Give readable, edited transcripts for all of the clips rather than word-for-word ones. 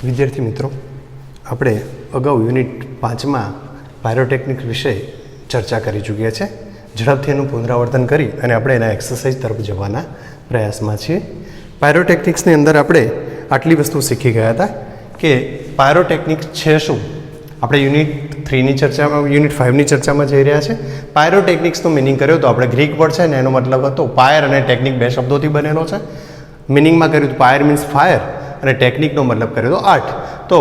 વિદ્યાર્થી મિત્રો, આપણે અગાઉ યુનિટ 5માં પાયરોટેકનિક વિશે ચર્ચા કરી ચૂક્યા છે. ઝડપથી એનું પુનરાવર્તન કરી અને આપણે એના એક્સરસાઇઝ તરફ જવાના પ્રયાસમાં છીએ. પાયરોટેકનિક્સની અંદર આપણે આટલી વસ્તુ શીખી ગયા હતા કે પાયરોટેકનિક્સ છે શું. આપણે યુનિટ 3ની ચર્ચામાં, યુનિટ 5ની ચર્ચામાં જઈ રહ્યા છે. પાયરોટેકનિક્સનો મિનિંગ કર્યો તો આપણે ગ્રીક વર્ડ છે ને એનો મતલબ હતો પાયર અને ટેકનિક, બે શબ્દોથી બનેલો છે. મિનિંગમાં કર્યું તો પાયર મીન્સ ફાયર અને ટેકનિકનો મતલબ કર્યો તો આર્ટ. તો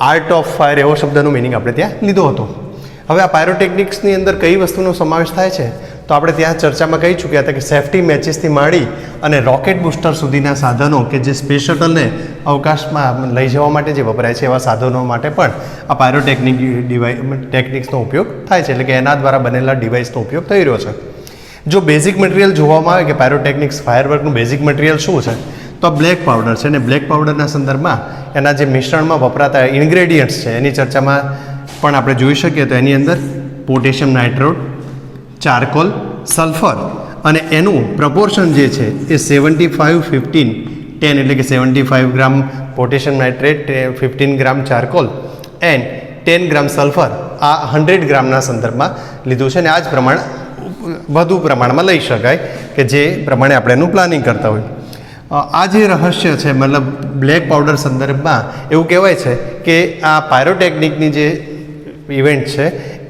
આર્ટ ઓફ ફાયર એવો શબ્દનો મિનિંગ આપણે ત્યાં લીધો હતો. હવે આ પાયરોટેકનિક્સની અંદર કઈ વસ્તુનો સમાવેશ થાય છે તો આપણે ત્યાં ચર્ચામાં કહી ચૂક્યા હતા કે સેફ્ટી મેચિસથી માંડી અને રોકેટ બૂસ્ટર સુધીના સાધનો કે જે સ્પેસ શટલને અવકાશમાં લઈ જવા માટે જે વપરાય છે એવા સાધનો માટે પણ આ પાયરોટેકનિક ટેકનિક્સનો ઉપયોગ થાય છે. એટલે કે એના દ્વારા બનેલા ડિવાઇસનો ઉપયોગ થઈ રહ્યો છે. જો બેઝિક મટીરિયલ જોવામાં આવે કે પાયરોટેકનિક્સ ફાયરવર્કનું બેઝિક મટીરિયલ શું છે તો બ્લેક પાવડર છે. અને બ્લેક પાવડરના સંદર્ભમાં એના જે મિશ્રણમાં વપરાતા ઇન્ગ્રેડિયન્ટ્સ છે એની ચર્ચામાં પણ આપણે જોઈ શકીએ તો એની અંદર પોટેશિયમ નાઇટ્રેટ, ચારકોલ, સલ્ફર અને એનું પ્રપોર્શન જે છે એ 75-15-10 એટલે કે 75 gram potassium nitrate, 15 gram charcoal and 10 gram sulphur આ 100 ગ્રામના સંદર્ભમાં લીધું છે. અને આ જ પ્રમાણે વધુ પ્રમાણમાં લઈ શકાય કે જે પ્રમાણે આપણે એનું પ્લાનિંગ કરતા હોય. આ જે રહસ્ય છે મતલબ બ્લેક પાવડર સંદર્ભમાં એવું કહેવાય છે કે આ પાયરોટેકનિકની જે ઇવેન્ટ છે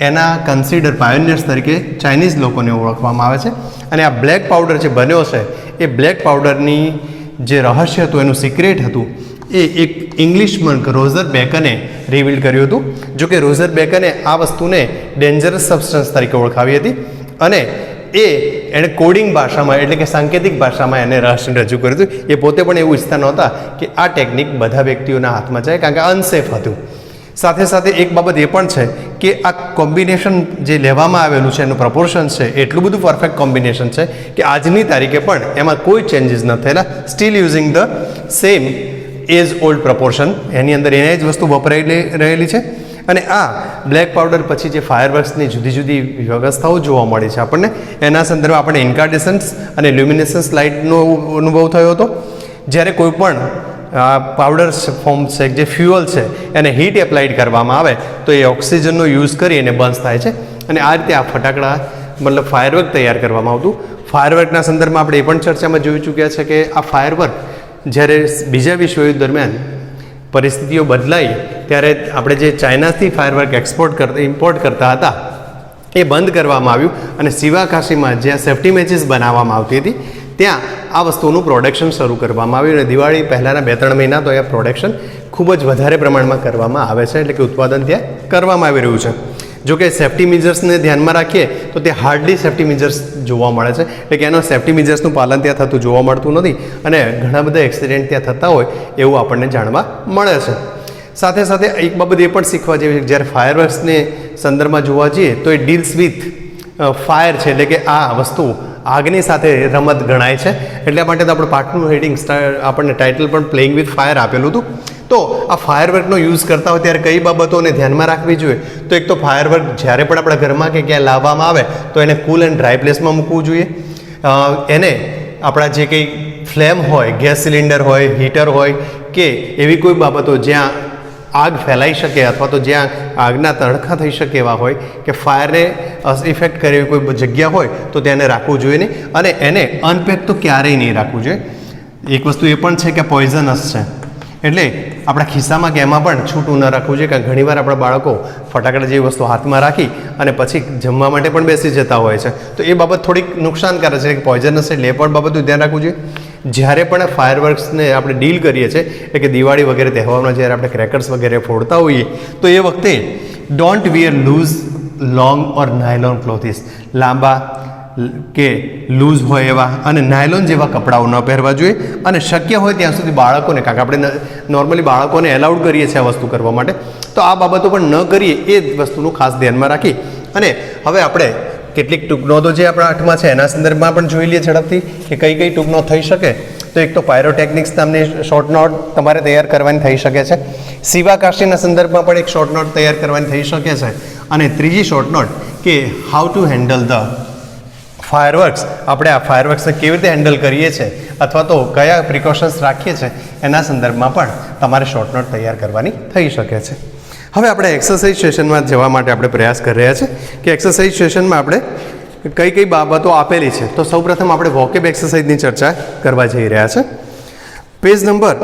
એના કન્સિડર પાયોનિયર્સ તરીકે ચાઇનીઝ લોકોને ઓળખવામાં આવે છે. અને આ બ્લેક પાવડર જે બન્યો છે એ બ્લેક પાવડરની જે રહસ્ય હતું, એનું સિક્રેટ હતું, એ એક ઇંગ્લિશ મંક રોઝર બેકને રિવીલ કર્યું હતું. જોકે રોઝર બેકને આ વસ્તુને ડેન્જરસ સબસ્ટન્સ તરીકે ઓળખાવી હતી અને એણે કોડિંગ ભાષામાં એટલે કે સાંકેતિક ભાષામાં એને રહસ્ય રજૂ કર્યું હતું. એ પોતે પણ એવું ઈચ્છતા નહોતા કે આ ટેકનિક બધા વ્યક્તિઓના હાથમાં જાય, કારણ કે અનસેફ હતું. સાથે સાથે એક બાબત એ પણ છે કે આ કોમ્બિનેશન જે લેવામાં આવેલું છે એનું પ્રપોર્શન છે એટલું બધું પરફેક્ટ કોમ્બિનેશન છે કે આજની તારીખે પણ એમાં કોઈ ચેન્જીસ ન થયેલા. Still using the same as old proportion, એની અંદર એને જ વસ્તુ વપરાઈ રહેલી છે. અને આ બ્લેક પાવડર પછી જે ફાયરવર્ક્સની જુદી જુદી વ્યવસ્થાઓ જોવા મળી છે આપણને, એના સંદર્ભમાં આપણે ઇન્કાર્ડેસન્સ અને લ્યુમિનેસન્સ લાઇટનો અનુભવ થયો હતો. જ્યારે કોઈ પણ પાવડર ફોર્મ છે જે ફ્યુઅલ છે એને હીટ એપ્લાઇડ કરવામાં આવે તો એ ઓક્સિજનનો યુઝ કરી અને બંધ થાય છે. અને આ રીતે આ ફટાકડા મતલબ ફાયરવર્ક તૈયાર કરવામાં આવતું. ફાયરવર્કના સંદર્ભમાં આપણે એ પણ ચર્ચામાં જોઈ ચૂક્યા છે કે આ ફાયરવર્ક જ્યારે બીજા વિશ્વયુદ્ધ દરમિયાન પરિસ્થિતિઓ બદલાઈ ત્યારે આપણે જે ચાઇનાથી ફાયરવર્ક ઇમ્પોર્ટ કરતા હતા એ બંધ કરવામાં આવ્યું. અને શિવાકાશીમાં જ્યાં સેફ્ટી મેચિસ બનાવવામાં આવતી હતી ત્યાં આ વસ્તુનું પ્રોડક્શન શરૂ કરવામાં આવ્યું. અને દિવાળી પહેલાંના 2-3 મહિના તો એ પ્રોડક્શન ખૂબ જ વધારે પ્રમાણમાં કરવામાં આવે છે, એટલે કે ઉત્પાદન ત્યાં કરવામાં આવી રહ્યું છે. જોકે સેફ્ટી મેજર્સને ધ્યાનમાં રાખીએ તો તે હાર્ડલી સેફ્ટી મેજર્સ જોવા મળે છે, એટલે કે એનો સેફ્ટી મેજર્સનું પાલન ત્યાં થતું જોવા મળતું નથી અને ઘણા બધા એક્સિડન્ટ ત્યાં થતા હોય એવું આપણને જાણવા મળે છે. સાથે સાથે એક બાબત એ પણ શીખવા જેવી છે, જ્યારે ફાયરવર્ક્સને સંદર્ભમાં જોવા જઈએ તો એ ડીલ્સ વિથ ફાયર છે, એટલે કે આ વસ્તુ આગની સાથે રમત ગણાય છે. એટલા માટે તો આપણે પાઠનું હેડિંગ આપણને ટાઇટલ પણ પ્લેઇંગ વિથ ફાયર આપેલું હતું. તો આ ફાયરવર્કનો યુઝ કરતા હોય ત્યારે કઈ બાબતોને ધ્યાનમાં રાખવી જોઈએ તો એક તો ફાયરવર્ક જ્યારે પણ આપણા ઘરમાં કે ક્યાંય લાવવામાં આવે તો એને કૂલ એન્ડ ડ્રાય પ્લેસમાં મૂકવું જોઈએ. એને આપણા જે કંઈ ફ્લેમ હોય, ગેસ સિલિન્ડર હોય, હીટર હોય કે એવી કોઈ બાબતો જ્યાં આગ ફેલાઈ શકે અથવા તો જ્યાં આગના તડકા થઈ શકે એવા હોય કે ફાયરને ઇફેક્ટ કરે એવી કોઈ જગ્યા હોય તો તેને રાખવું જોઈએ નહીં. અને એને અનપેક તો ક્યારેય નહીં રાખવું જોઈએ. એક વસ્તુ એ પણ છે કે પોઈઝનસ છે, એટલે આપણા ખિસ્સામાં કે એમાં પણ છૂટું ન રાખવું જોઈએ, કારણ ઘણીવાર આપણા બાળકો ફટાકડા જેવી વસ્તુ હાથમાં રાખી અને પછી જમવા માટે પણ બેસી જતા હોય છે. તો એ બાબત થોડીક નુકસાનકારક છે કે પોઈઝનસ, એટલે એ પણ બાબતનું ધ્યાન રાખવું જોઈએ. જ્યારે પણ ફાયરવર્ક્સને આપણે ડીલ કરીએ છીએ એટલે કે દિવાળી વગેરે તહેવારમાં જ્યારે આપણે ક્રેકર્સ વગેરે ફોડતા હોઈએ તો એ વખતે don't wear loose long or nylon clothes, લાંબા કે લૂઝ હોય એવા અને નાયલોન જેવા કપડાઓ ન પહેરવા જોઈએ. અને શક્ય હોય ત્યાં સુધી બાળકોને, કારણ કે આપણે નોર્મલી બાળકોને એલાઉડ કરીએ છીએ આ વસ્તુ કરવા માટે, તો આ બાબતો પણ ન કરીએ એ વસ્તુનું ખાસ ધ્યાનમાં રાખી. અને હવે આપણે કેટલીક ટૂંકનોંધો જે આપણા આઠમાં છે એના સંદર્ભમાં પણ જોઈ લઈએ ઝડપથી કે કઈ કઈ ટૂંકનોંધ થઈ શકે. તો એક તો પાયરોટેકનિક્સ નામની શોર્ટ નોટ તમારે તૈયાર કરવાની થઈ શકે છે. શિવાકાશીના સંદર્ભમાં પણ એક શોર્ટ નોટ તૈયાર કરવાની થઈ શકે છે. અને ત્રીજી શોર્ટ નોટ કે how to handle the fireworks, આપણે આ ફાયરવર્ક્સને કેવી રીતે હેન્ડલ કરીએ છીએ અથવા તો કયા પ્રિકોશન્સ રાખીએ છીએ એના સંદર્ભમાં પણ તમારે શોર્ટ નોટ તૈયાર કરવાની થઈ શકે છે. હવે આપણે એક્સરસાઇઝ સેશનમાં જવા માટે આપણે પ્રયાસ કરી રહ્યા છીએ કે એક્સરસાઇઝ સેશનમાં આપણે કઈ કઈ બાબતો આપેલી છે. તો સૌપ્રથમ આપણે વોકેબ એક્સરસાઇઝની ચર્ચા કરવા જઈ રહ્યા છે. પેજ નંબર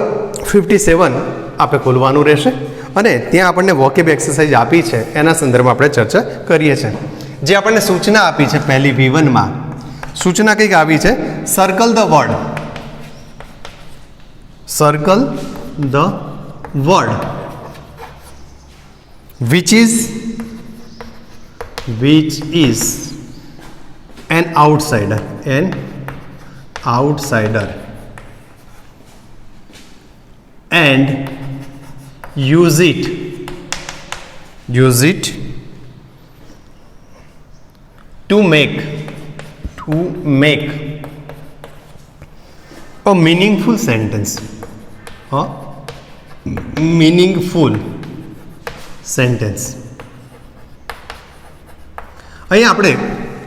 57 આપણે ખોલવાનું રહેશે અને ત્યાં આપણને વોકેબ એક્સરસાઇઝ આપી છે એના સંદર્ભમાં આપણે ચર્ચા કરીએ છીએ. જે આપણને સૂચના આપી છે પહેલી V1માં સૂચના કંઈક આવી છે, circle the word, circle the word which is an outsider and use it to make a meaningful sentence, અહીંયા આપણે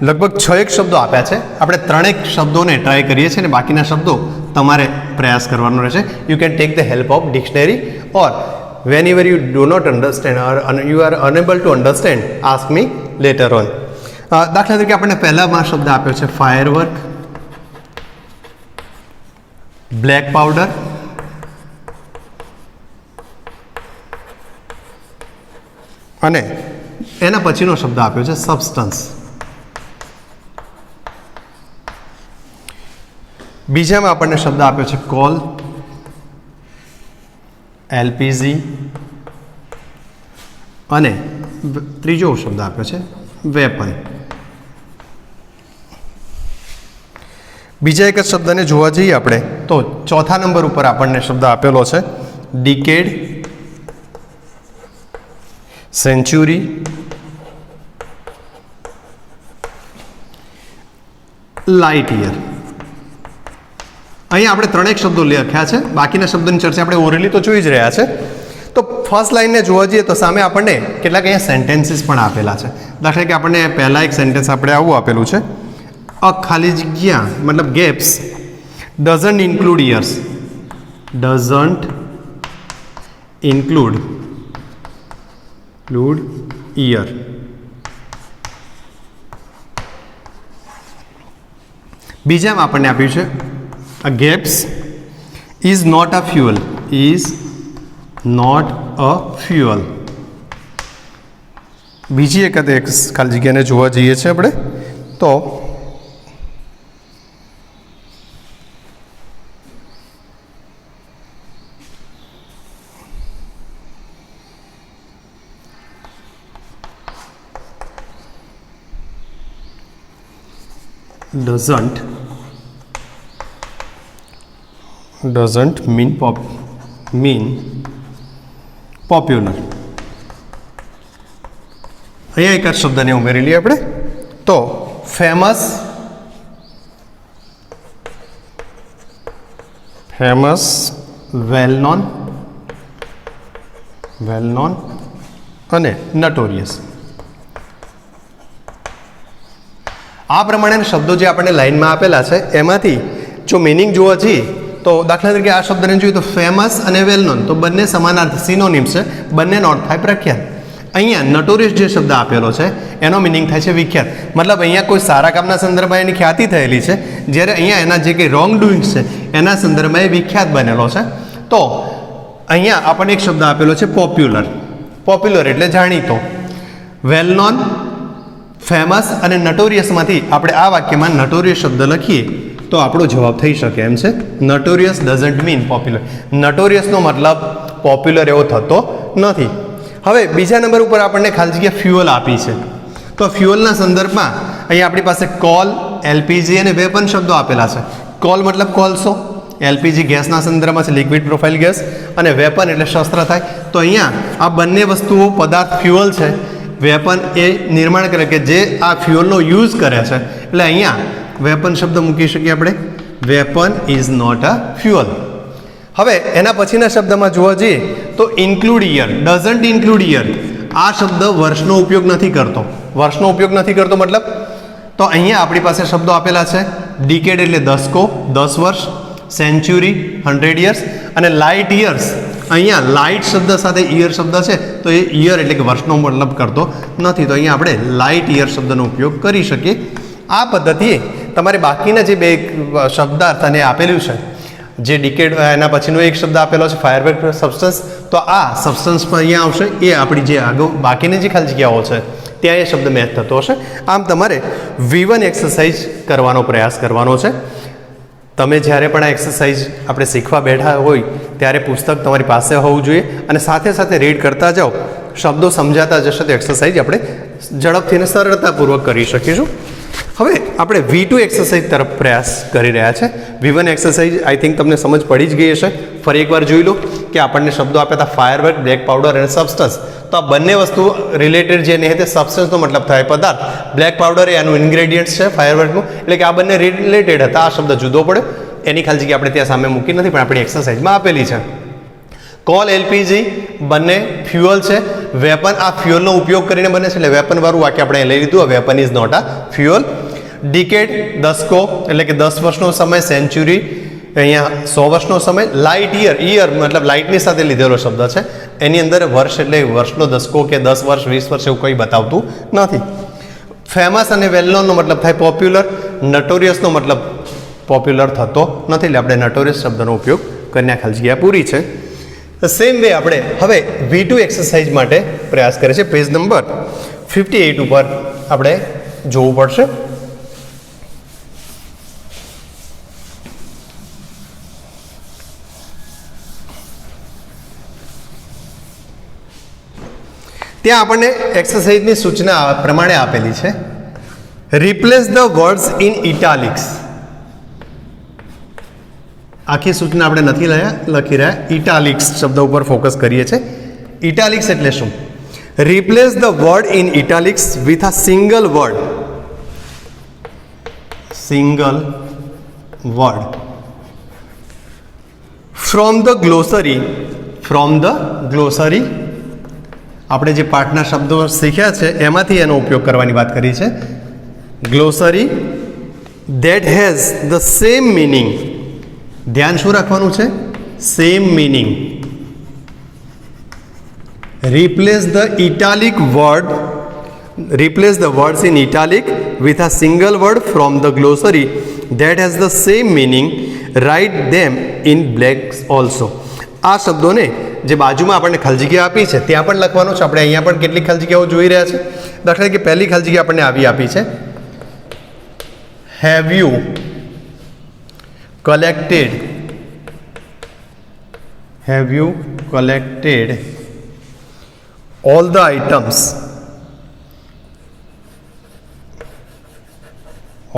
લગભગ 6 શબ્દો આપ્યા છે. આપણે 3 શબ્દોને ટ્રાય કરીએ છીએ અને બાકીના શબ્દો તમારે પ્રયાસ કરવાનો રહેશે. You can take the help of dictionary or whenever you do not understand or you are unable to understand, ask me later on. દાખલા તરીકે આપણને પહેલામાં શબ્દ આપ્યો છે ફાયરવર્ક, બ્લેક પાવડર, અને એના પછીનો શબ્દ આપ્યો છે સબસ્ટન્સ. બીજામાં આપણને શબ્દ આપ્યો છે કોલ, LPG, અને ત્રીજો શબ્દ આપ્યો છે વેપન. બીજા એક જ શબ્દને જોવા જઈએ આપણે તો ચોથા નંબર ઉપર આપણને શબ્દ આપેલો છે ડિકેડ, સેન્ચુરી, લાઇટ યર. અહીંયા આપણે 3 શબ્દો લખ્યા છે, બાકીના શબ્દોની ચર્ચા આપણે ઓરલી તો જોઈ જ રહ્યા છે. તો ફર્સ્ટ લાઇનને જોવા જઈએ તો સામે આપણને કેટલાક અહીંયા સેન્ટેન્સીસ પણ આપેલા છે. દાખલા કે આપણને પહેલા એક સેન્ટેન્સ આપણે આવું આપેલું છે, અ ખાલી જગ્યા મતલબ gaps doesn't include years, doesn't include year. બીજામાં આપણને આપ્યું છે a gaps is not a fuel, બીજી એક ખાલી જગ્યાને જોવા જઈએ છીએ આપણે તો doesn't mean popular. અહીંયા એક જ શબ્દને ઉમેરી લઈએ આપણે તો ફેમસ, વેલ નોન અને નટોરિયસ. આ પ્રમાણેના શબ્દો જે આપણને લાઈનમાં આપેલા છે એમાંથી જો મિનિંગ જોવા જઈએ તો દાખલા તરીકે આ શબ્દને જોઈએ તો ફેમસ અને વેલ નોન તો બંને સમાનાર્થી સિનોનિમ્સ છે, બંનેનો અર્થ થાય પ્રખ્યાત. અહીંયા નટોરિયસ જે શબ્દ આપેલો છે એનો મિનિંગ થાય છે વિખ્યાત. મતલબ અહીંયા કોઈ સારા કામના સંદર્ભમાં એની ખ્યાતિ થયેલી છે, જ્યારે અહીંયા એના જે કંઈ રોંગ ડુઈંગ્સ છે એના સંદર્ભમાં એ વિખ્યાત બનેલો છે. તો અહીંયા આપણને એક શબ્દ આપેલો છે પોપ્યુલર એટલે જાણીતો. વેલ નોન, ફેમસ અને નટોરિયસમાંથી આપણે આ વાક્યમાં નટોરિયસ શબ્દ લખીએ તો આપણો જવાબ થઈ શકે એમ છે. નટોરિયસ ડઝન્ટ મીન પોપ્યુલર. નટોરિયસનો મતલબ પોપ્યુલર એવો થતો નથી. હવે બીજા નંબર ઉપર આપણને ખાલી જગ્યા ફ્યુઅલ આપી છે. તો ફ્યુઅલના સંદર્ભમાં અહીંયા આપણી પાસે કોલ, LPG અને વેપન શબ્દો આપેલા છે. કોલ મતલબ કોલસો, LPG ગેસના સંદર્ભમાં છે, લિક્વિડ પ્રોફાઇલ ગેસ, અને વેપન એટલે શસ્ત્ર થાય. તો અહીંયા આ બંને વસ્તુઓ પદાર્થ ફ્યુઅલ છે. વેપન એ નિર્માણ કરે કે જે આ ફ્યુઅલનો યુઝ કરે છે, એટલે અહીંયા વેપન શબ્દ મૂકી શકીએ આપણે. Weapon is not a fuel. હવે એના પછીના શબ્દમાં જોવા જઈએ તો include year, doesn't include year. આ શબ્દ વર્ષનો ઉપયોગ નથી કરતો. વર્ષનો ઉપયોગ નથી કરતો મતલબ તો અહીંયા આપણી પાસે શબ્દો આપેલા છે. ડિકેડ એટલે દસકો, 10 વર્ષ, સેન્ચુરી 100 યર્સ, અને લાઇટ યર્સ. અહીંયા લાઇટ શબ્દ સાથે ઈયર શબ્દ છે તો એ ઈયર એટલે કે વર્ષનો મતલબ કરતો નથી, તો અહીંયા આપણે લાઇટ યર શબ્દનો ઉપયોગ કરી શકીએ. આ પદ્ધતિએ તમારે બાકીના જે બે શબ્દાર્થ અને આપેલું છે, જે ડિકેડ એના પછીનો એક શબ્દ આપેલો છે ફાયરવર્ક સબસ્ટન્સ, તો આ સબસ્ટન્સ પણ અહીંયા આવશે. એ આપણી જે આગળ બાકીની જે ખાલી જગ્યાઓ છે ત્યાં એ શબ્દ મેચ થતો હશે. આમ તમારે V1 એક્સરસાઇઝ કરવાનો પ્રયાસ કરવાનો છે. તમે જ્યારે પણ આ એક્સરસાઇઝ આપણે શીખવા બેઠા હોય ત્યારે પુસ્તક તમારી પાસે હોવું જોઈએ અને સાથે સાથે રીડ કરતા જાઓ. શબ્દો સમજાતા જશે તો એક્સરસાઇઝ આપણે ઝડપથી અને સરળતાપૂર્વક કરી શકીશું. હવે આપણે V2 એક્સરસાઇઝ તરફ પ્રયાસ કરી રહ્યા છે. V1 એક્સરસાઇઝ આઈ થિંક તમને સમજ પડી જ ગઈ હશે. ફરી એકવાર જોઈ લો કે આપણને શબ્દો આપ્યા હતા ફાયરવર્ક, બ્લેક પાવડર અને સબસ્ટન્સ. તો આ બંને વસ્તુ રિલેટેડ જે નહીં તે સબસ્ટન્સનો મતલબ થાય પદાર્થ. બ્લેક પાવડર એ એનું ઇન્ગ્રેડિયન્ટ્સ છે ફાયરવર્કનું, એટલે કે આ બંને રિલેટેડ હતા. આ શબ્દ જુદો પડે એની ખાલી જગ્યા આપણે ત્યાં સામે મૂકી નથી, પણ આપણી એક્સરસાઇઝમાં આપેલી છે. કોલ, એલપીજી બંને ફ્યુઅલ છે. વેપન આ ફ્યુઅલનો ઉપયોગ કરીને બને છે, એટલે વેપનવાળું વાક્ય આપણે લઈ લીધું. વેપન ઇઝ નોટ આ ફ્યુઅલ. ડિકેડ દસકો એટલે કે 10 વર્ષનો સમય, સેન્ચુરી અહીંયા 100 વર્ષનો સમય. લાઇટ યર, ઈયર મતલબ લાઇટની સાથે લીધેલો શબ્દ છે. એની અંદર વર્ષ એટલે વર્ષનો દસકો કે 10 વર્ષ 20 વર્ષ એવું કંઈ બતાવતું નથી. ફેમસ અને વેલ નોનનો મતલબ થાય પોપ્યુલર. નટોરિયસનો મતલબ પોપ્યુલર થતો નથી, એટલે આપણે નટોરિયસ શબ્દનો ઉપયોગ કરીને ખાલી જગ્યા પૂરી છે. સેમ વે આપણે હવે V2 એક્સરસાઇઝ માટે પ્રયાસ કરીએ છીએ. પેજ નંબર 58 ઉપર આપણે જોવું પડશે. ત્યાં આપણને એક્સરસાઇઝની સૂચના પ્રમાણે આપેલી છે. Replace the words in italics. આખી સૂચના આપણે નથી લખી રહ્યા, ઇટાલિક્સ શબ્દ ઉપર ફોકસ કરીએ છીએ. ઇટાલિક્સ એટલે શું? Replace the word in italics with a single word. Single word from the glossary. From the glossary આપણે જે પાઠના શબ્દો શીખ્યા છે એમાંથી એનો ઉપયોગ કરવાની વાત કરી છે. Glossary that has the same meaning. ધ્યાન શું રાખવાનું છે? Same meaning. Replace the italic word. Replace the words in italic with a single word from the glossary that has the same meaning. Write them in blanks also. આ શબ્દોને જે બાજુમાં આપણને ખાલી જગ્યા આપી છે ત્યાં પણ લખવાનું છે. આપણે અહીંયા પણ કેટલીક ખાલી જગ્યાઓ જોઈ રહ્યા છે. દાખલા તરીકે પહેલી ખાલી જગ્યા આપણને આવી આપી છે. Have you collected. Have you collected all the items?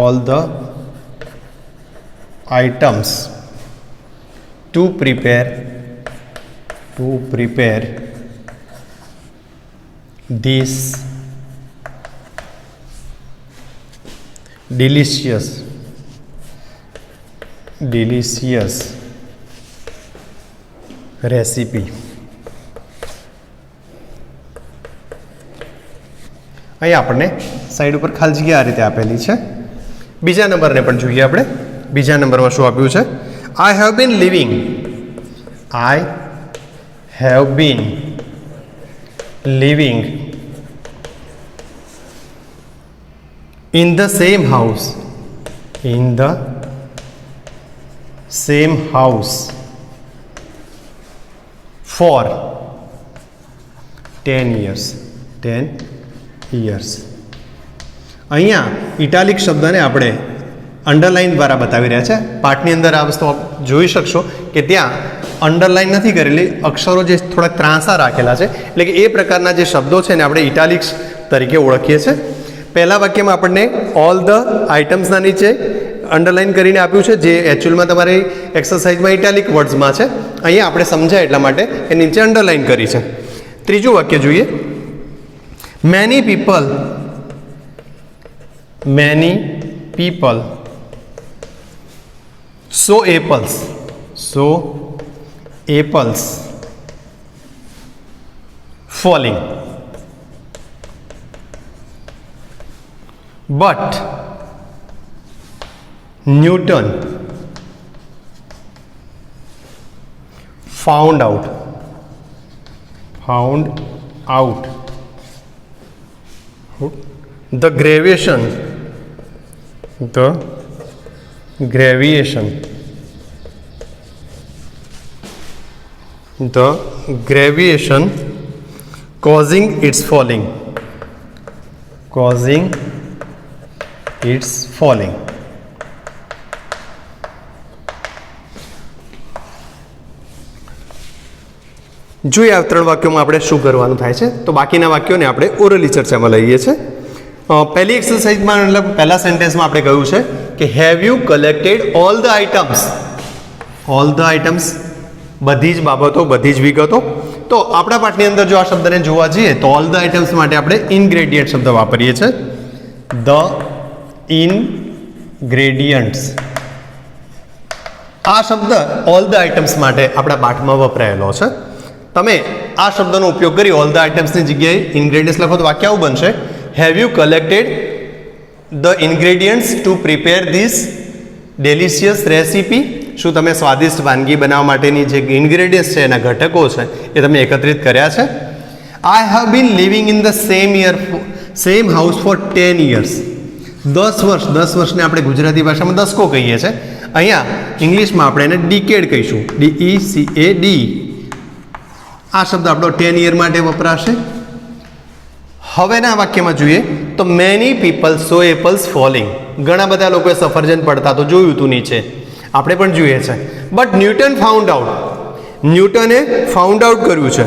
All the items to prepare this delicious recipe. અહીં આપણને સાઈડ ઉપર ખાલી જગ્યા આ રીતે આપેલી છે. બીજા નંબરને પણ જોઈએ આપણે. બીજા નંબરમાં શું આપ્યું છે? I have been living. I have been living in the same house. In the same house for 10 years. 10 years. અહીંયા ઇટાલિક શબ્દને આપણે અંડરલાઇન દ્વારા બતાવી રહ્યા છે. પાઠની અંદર આ વસ્તુ જોઈ શકશો કે ત્યાં અંડરલાઇન નથી કરેલી, અક્ષરો જે થોડાક ત્રાંસા રાખેલા છે, એટલે કે એ પ્રકારના જે શબ્દો છે ને આપણે ઇટાલિક્સ તરીકે ઓળખીએ છીએ. પહેલા વાક્યમાં આપણને ઓલ ધ આઇટમ્સના નીચે અંડરલાઇન કરીને આપ્યું છે, જે એકચ્યુઅલમાં તમારી એક્સરસાઇઝમાં ઇટાલિક વર્ડ્સમાં છે. અહીંયા આપણે સમજાય એટલા માટે એ નીચે અંડરલાઇન કરી છે. ત્રીજું વાક્ય જોઈએ. Many people so apples falling, but newton found out the gravitation causing its falling જોઈએ આ ત્રણ વાક્યોમાં આપણે શું કરવાનું થાય છે. તો બાકીના વાક્યોને આપણે ઓરલી ચર્ચામાં લઈએ છીએ. પહેલી એક્સરસાઇઝમાં મતલબ પહેલા સેન્ટેન્સમાં આપણે કહ્યું છે કે have you collected all the items, બધી જ બાબતો, બધી જ વિગતો. તો આપણા પાઠની અંદર જો આ શબ્દને જોવા જઈએ તો ઓલ ધ આઇટમ્સ માટે આપણે ઇન્ગ્રેડિયન્ટ શબ્દ વાપરીએ છીએ. ધ ઇનગ્રેડિયન્ટ્સ આ શબ્દ ઓલ ધ આઇટમ્સ માટે આપણા પાઠમાં વપરાયેલો છે. તમે આ શબ્દનો ઉપયોગ કરી ઓલ ધ આઇટમ્સની જગ્યાએ ઇન્ગ્રેડિયન્ટ્સ લખો તો વાક્ય આવું બનશે, have you collected the ingredients to prepare this delicious recipe. શું તમે સ્વાદિષ્ટ વાનગી બનાવવા માટેની જે ઇન્ગ્રેડિયન્ટ્સ છે, એના ઘટકો છે, એ તમે એકત્રિત કર્યા છે. I have been living in the same house for 10 years. 10 વર્ષને આપણે ગુજરાતી ભાષામાં દસકો કહીએ છીએ. અહીંયા ઇંગ્લિશમાં આપણે એને ડિકેડ કહીશું, DECAD. આ શબ્દ આપણો 10 year માટે વપરાશે. હવેના વાક્યમાં જોઈએ તો મેની પીપલ સો એપલ્સ ફોલિંગ. ઘણા બધા લોકોએ સફરજન પડતા તો જોયું હતું નીચે, આપણે પણ જોઈએ છે. બટ ન્યૂટને ફાઉન્ડ આઉટ કર્યું છે,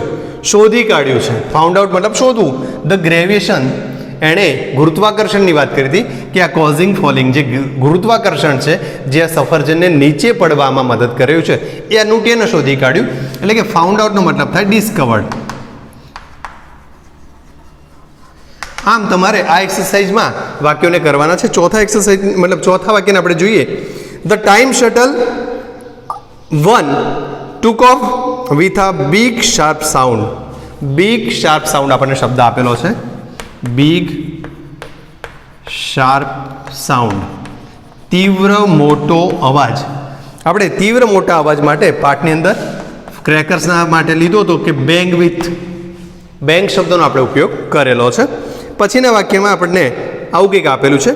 શોધી કાઢ્યું છે. ફાઉન્ડ આઉટ મતલબ શોધવું. ધ ગ્રેવિએશન, એણે ગુરુત્વાકર્ષણની વાત કરી હતી કે આ કોઝિંગ ફોલિંગ, જે ગુરુત્વાકર્ષણ છે જે આ સફરજનને નીચે પડવામાં મદદ કર્યું છે, એ આ ન્યૂટને શોધી કાઢ્યું. એટલે કે ફાઉન્ડ આઉટનો મતલબ થાય ડિસ્કવર્ડ. આમ તમારે આ એક્સરસાઇઝમાં વાક્યોને કરવાના છે. ચોથા વાક્યને આપણે જોઈએ. The time shuttle 1 took off with a big sharp sound. આપણને શબ્દ આપેલો છે, big sharp sound, તીવ્ર મોટો અવાજ. આપણે તીવ્ર મોટા અવાજ માટે પાઠની અંદર ક્રેકર્સના માટે લીધો હતો કે બેંગ શબ્દનો આપણે ઉપયોગ કરેલો છે. પછીના વાક્યમાં આપણને આવું કંઈક આપેલું છે,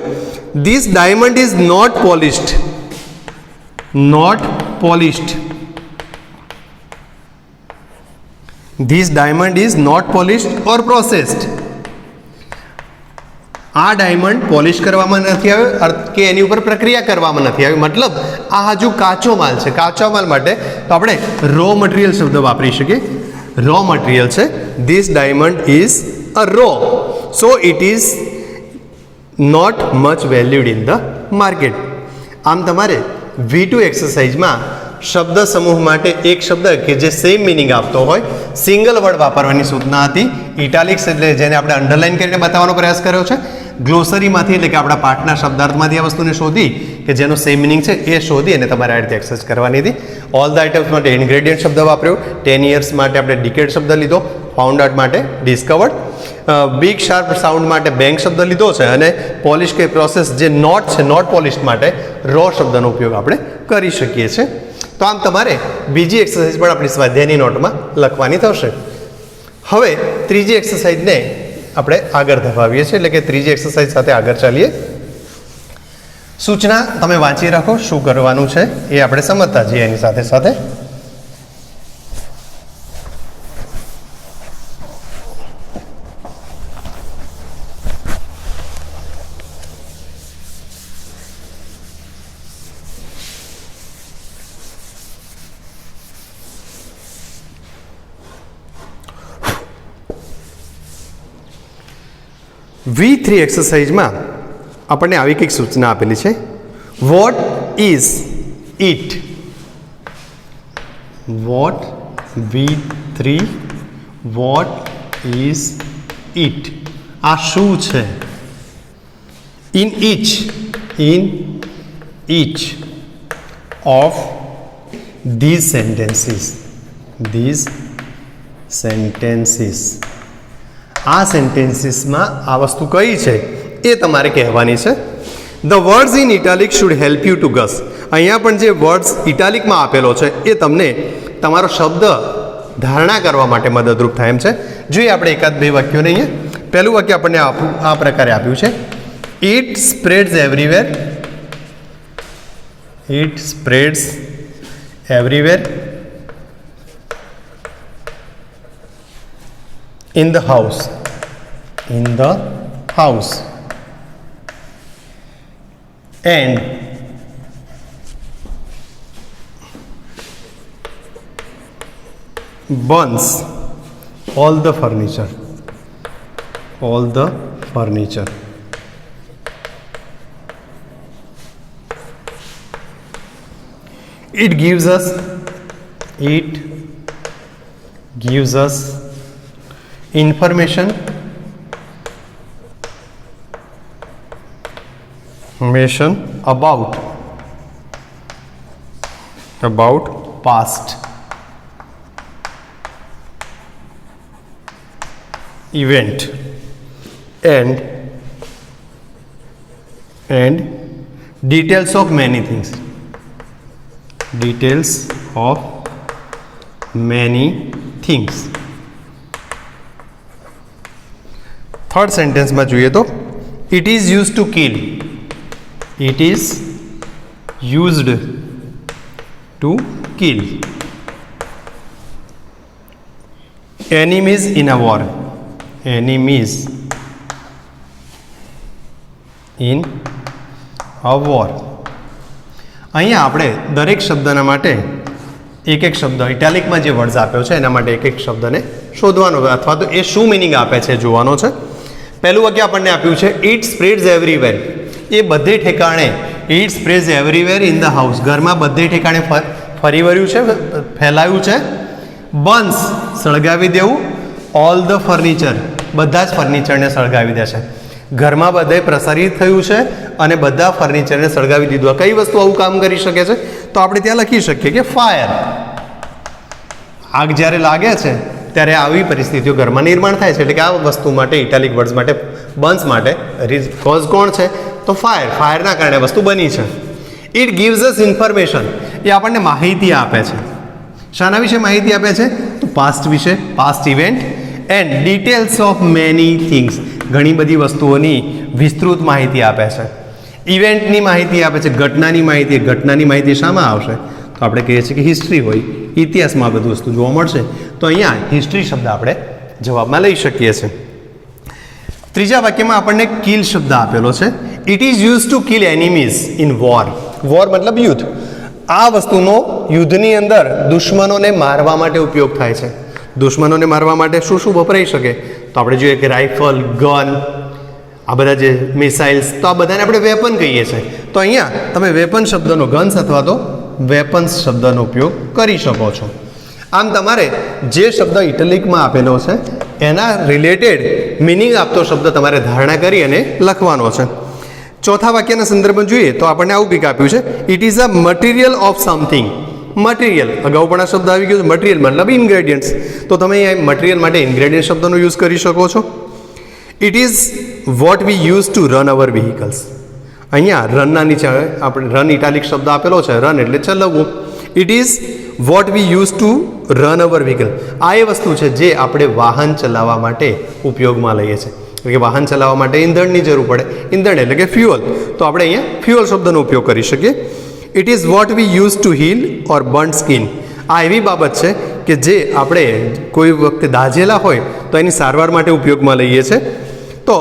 this diamond is not polished. This diamond is not polished or processed. આ ડાયમંડ પોલિશ કરવામાં નથી આવ્યો કે એની ઉપર પ્રક્રિયા કરવામાં નથી આવી. મતલબ આ હજુ કાચો માલ છે. કાચા માલ માટે તો આપણે રો મટીરિયલ શબ્દ વાપરી શકીએ. રો મટીરિયલ છે. This diamond is a raw, so it is not much valued in the market. આમ તમારે V2 એક્સરસાઇઝમાં શબ્દ સમૂહ માટે એક શબ્દ કે જે સેમ મિનિંગ આપતો હોય, સિંગલ વર્ડ વાપરવાની સૂચના હતી. ઇટાલિક્સ એટલે જેને આપણે અંડરલાઇન કરીને બતાવવાનો પ્રયાસ કર્યો છે. ગ્લોસરીમાંથી એટલે કે આપણા પાઠના શબ્દાર્થમાંથી આ વસ્તુને શોધી કે જેનો સેમ મિનિંગ છે એ શોધી અને તમારે આ રીતે એક્સરસાઇઝ કરવાની હતી. ઓલ ધ આઇટમ્સ માટે ઇન્ગ્રેડિયન્ટ શબ્દ વાપર્યો. 10 years માટે આપણે ડિકેડ શબ્દ લીધો. ફાઉન્ડ આઉટ માટે ડિસ્કવર્ડ. બિગ શાર્પ સાઉન્ડ માટે બેંગ શબ્દ લીધો છે. અને પોલિશ કે પ્રોસેસ જે નોટ છે, નોટ પોલિશ માટે રો શબ્દનો ઉપયોગ આપણે કરી શકીએ છીએ. તો આમ તમારે બીજી એક્સરસાઇઝ પણ આપણી સ્વાધ્યાયની નોટમાં લખવાની થશે. હવે ત્રીજી એક્સરસાઇઝને આપણે આગળ ધપાવીએ છીએ, એટલે કે ત્રીજી એક્સરસાઇઝ સાથે આગળ ચાલીએ. સૂચના તમે વાંચી રાખો, શું કરવાનું છે એ આપણે સમજતા જઈએ એની સાથે સાથે. V3 એક્સરસાઇઝમાં આપણને આવી કંઈક સૂચના આપેલી છે. What is it? What V3 what is it? આ શું છે? In each of these sentences આ સેન્ટેન્સીસમાં આ વસ્તુ કઈ છે એ તમારે કહેવાની છે. The words in italic should help you to guess. અહીંયા પણ જે વર્ડ્સ ઇટાલિકમાં આપેલો છે એ તમને તમારો શબ્દ ધારણા કરવા માટે મદદરૂપ થાય એમ છે. જોઈએ આપણે એકાદ બે વાક્યોને અહીંયા. પહેલું વાક્ય આપણને આ પ્રકારે આપ્યું છે. It spreads everywhere. It spreads everywhere in the house. In the house. And burns all the furniture. All the furniture. It gives us information about past event and details of many things. Details of many things. Third સેન્ટેન્સમાં જોઈએ તો it is use to kill. It is used to kill enemies in a war. Enemies in a war. અહીંયા આપણે દરેક શબ્દના માટે એક એક શબ્દ ઇટાલિકમાં જે વર્ડ્સ આપ્યો છે એના માટે એક એક શબ્દને શોધવાનો અથવા તો એ શું મિનિંગ આપે છે જોવાનો છે. પહેલું વાક્ય આપણને આપ્યું છે ઇટ સ્પ્રેડ્સ એવરીવેર. એ બધે ઠેકાણે. It spreads everywhere in the house. ઘરમાં બધે ઠેકાણે ફરી વળ્યું છે, ફેલાયું છે. બર્ન્સ સળગાવી દેવું. ઓલ ધ ફર્નિચર બધા જ ફર્નિચરને સળગાવી દે છે. ઘરમાં બધે પ્રસારિત થયું છે અને બધા ફર્નિચરને સળગાવી દીધું. કઈ વસ્તુ આવું કામ કરી શકે છે? તો આપણે ત્યાં લખી શકીએ કે ફાયર. આગ જ્યારે લાગે છે ત્યારે આવી પરિસ્થિતિઓ ઘરમાં નિર્માણ થાય છે. એટલે કે આ વસ્તુ માટે ઇટાલિક વર્ડ્સ માટે બર્ન્સ માટે કોઝ કોણ છે? તો ફાયર. ફાયરના કારણે વસ્તુ બની છે. It gives us information. એ આપણને માહિતી આપે છે. શાના વિશે માહિતી આપે છે? તો પાસ્ટ વિશે, past event and details of many things. ઘણી બધી વસ્તુઓની વિસ્તૃત માહિતી આપે છે. ઇવેન્ટની માહિતી આપે છે, ઘટનાની માહિતી. ઘટનાની માહિતી શામાં આવશે? તો આપણે કહીએ છીએ કે હિસ્ટ્રી હોય, ઇતિહાસમાં આ બધું વસ્તુ જોવા મળશે. તો અહીંયા હિસ્ટ્રી શબ્દ આપણે જવાબમાં લઈ શકીએ છીએ. ત્રીજા વાક્યમાં આપણને કિલ શબ્દ આપેલો છે. It is use to kill enemies in war. War મતલબ યુદ્ધ. આ વસ્તુનો યુદ્ધની અંદર દુશ્મનોને મારવા માટે ઉપયોગ થાય છે. દુશ્મનોને મારવા માટે શું શું વપરાઈ શકે? તો આપણે જોઈએ કે રાઇફલ, ગન, આ બધા જે મિસાઇલ્સ, તો આ બધાને આપણે વેપન કહીએ છીએ. તો અહીંયા તમે વેપન શબ્દનો, ગન્સ અથવા તો વેપન્સ શબ્દનો ઉપયોગ કરી શકો છો. આમ તમારે જે શબ્દ ઇટાલિકમાં આપેલો છે એના રિલેટેડ મિનિંગ આપતો શબ્દ તમારે ધારણા કરી અને લખવાનો છે. ચોથા વાક્યના સંદર્ભમાં જોઈએ તો આપણને આવું કંઈક આપ્યું છે. It is a material of something. Material, અગાઉ પણ આ શબ્દ આવી ગયો છે. મટીરિયલ મતલબ ઇન્ગ્રેડિયન્ટ્સ. તો તમે અહીંયા મટીરિયલ માટે ઇન્ગ્રેડિયન્ટ શબ્દનો યુઝ કરી શકો છો. It is what we use to run our vehicles. અહીંયા રનના નીચે આપણે રન ઇટાલિક શબ્દ આપેલો છે. રન એટલે ચલાવવું. It is what we use to run our vehicle. આ એ વસ્તુ છે જે આપણે વાહન ચલાવવા માટે ઉપયોગમાં લઈએ છીએ. એટલે કે વાહન ચલાવવા માટે ઈંધણની જરૂર પડે. ઈંધણ એટલે કે ફ્યુઅલ. તો આપણે અહીંયા ફ્યુઅલ શબ્દનો ઉપયોગ કરી શકીએ. It is what we use to heal or burn skin. આ એવી બાબત છે કે જે આપણે કોઈ વખતે દાઝેલા હોય તો એની સારવાર માટે ઉપયોગમાં લઈએ છીએ. તો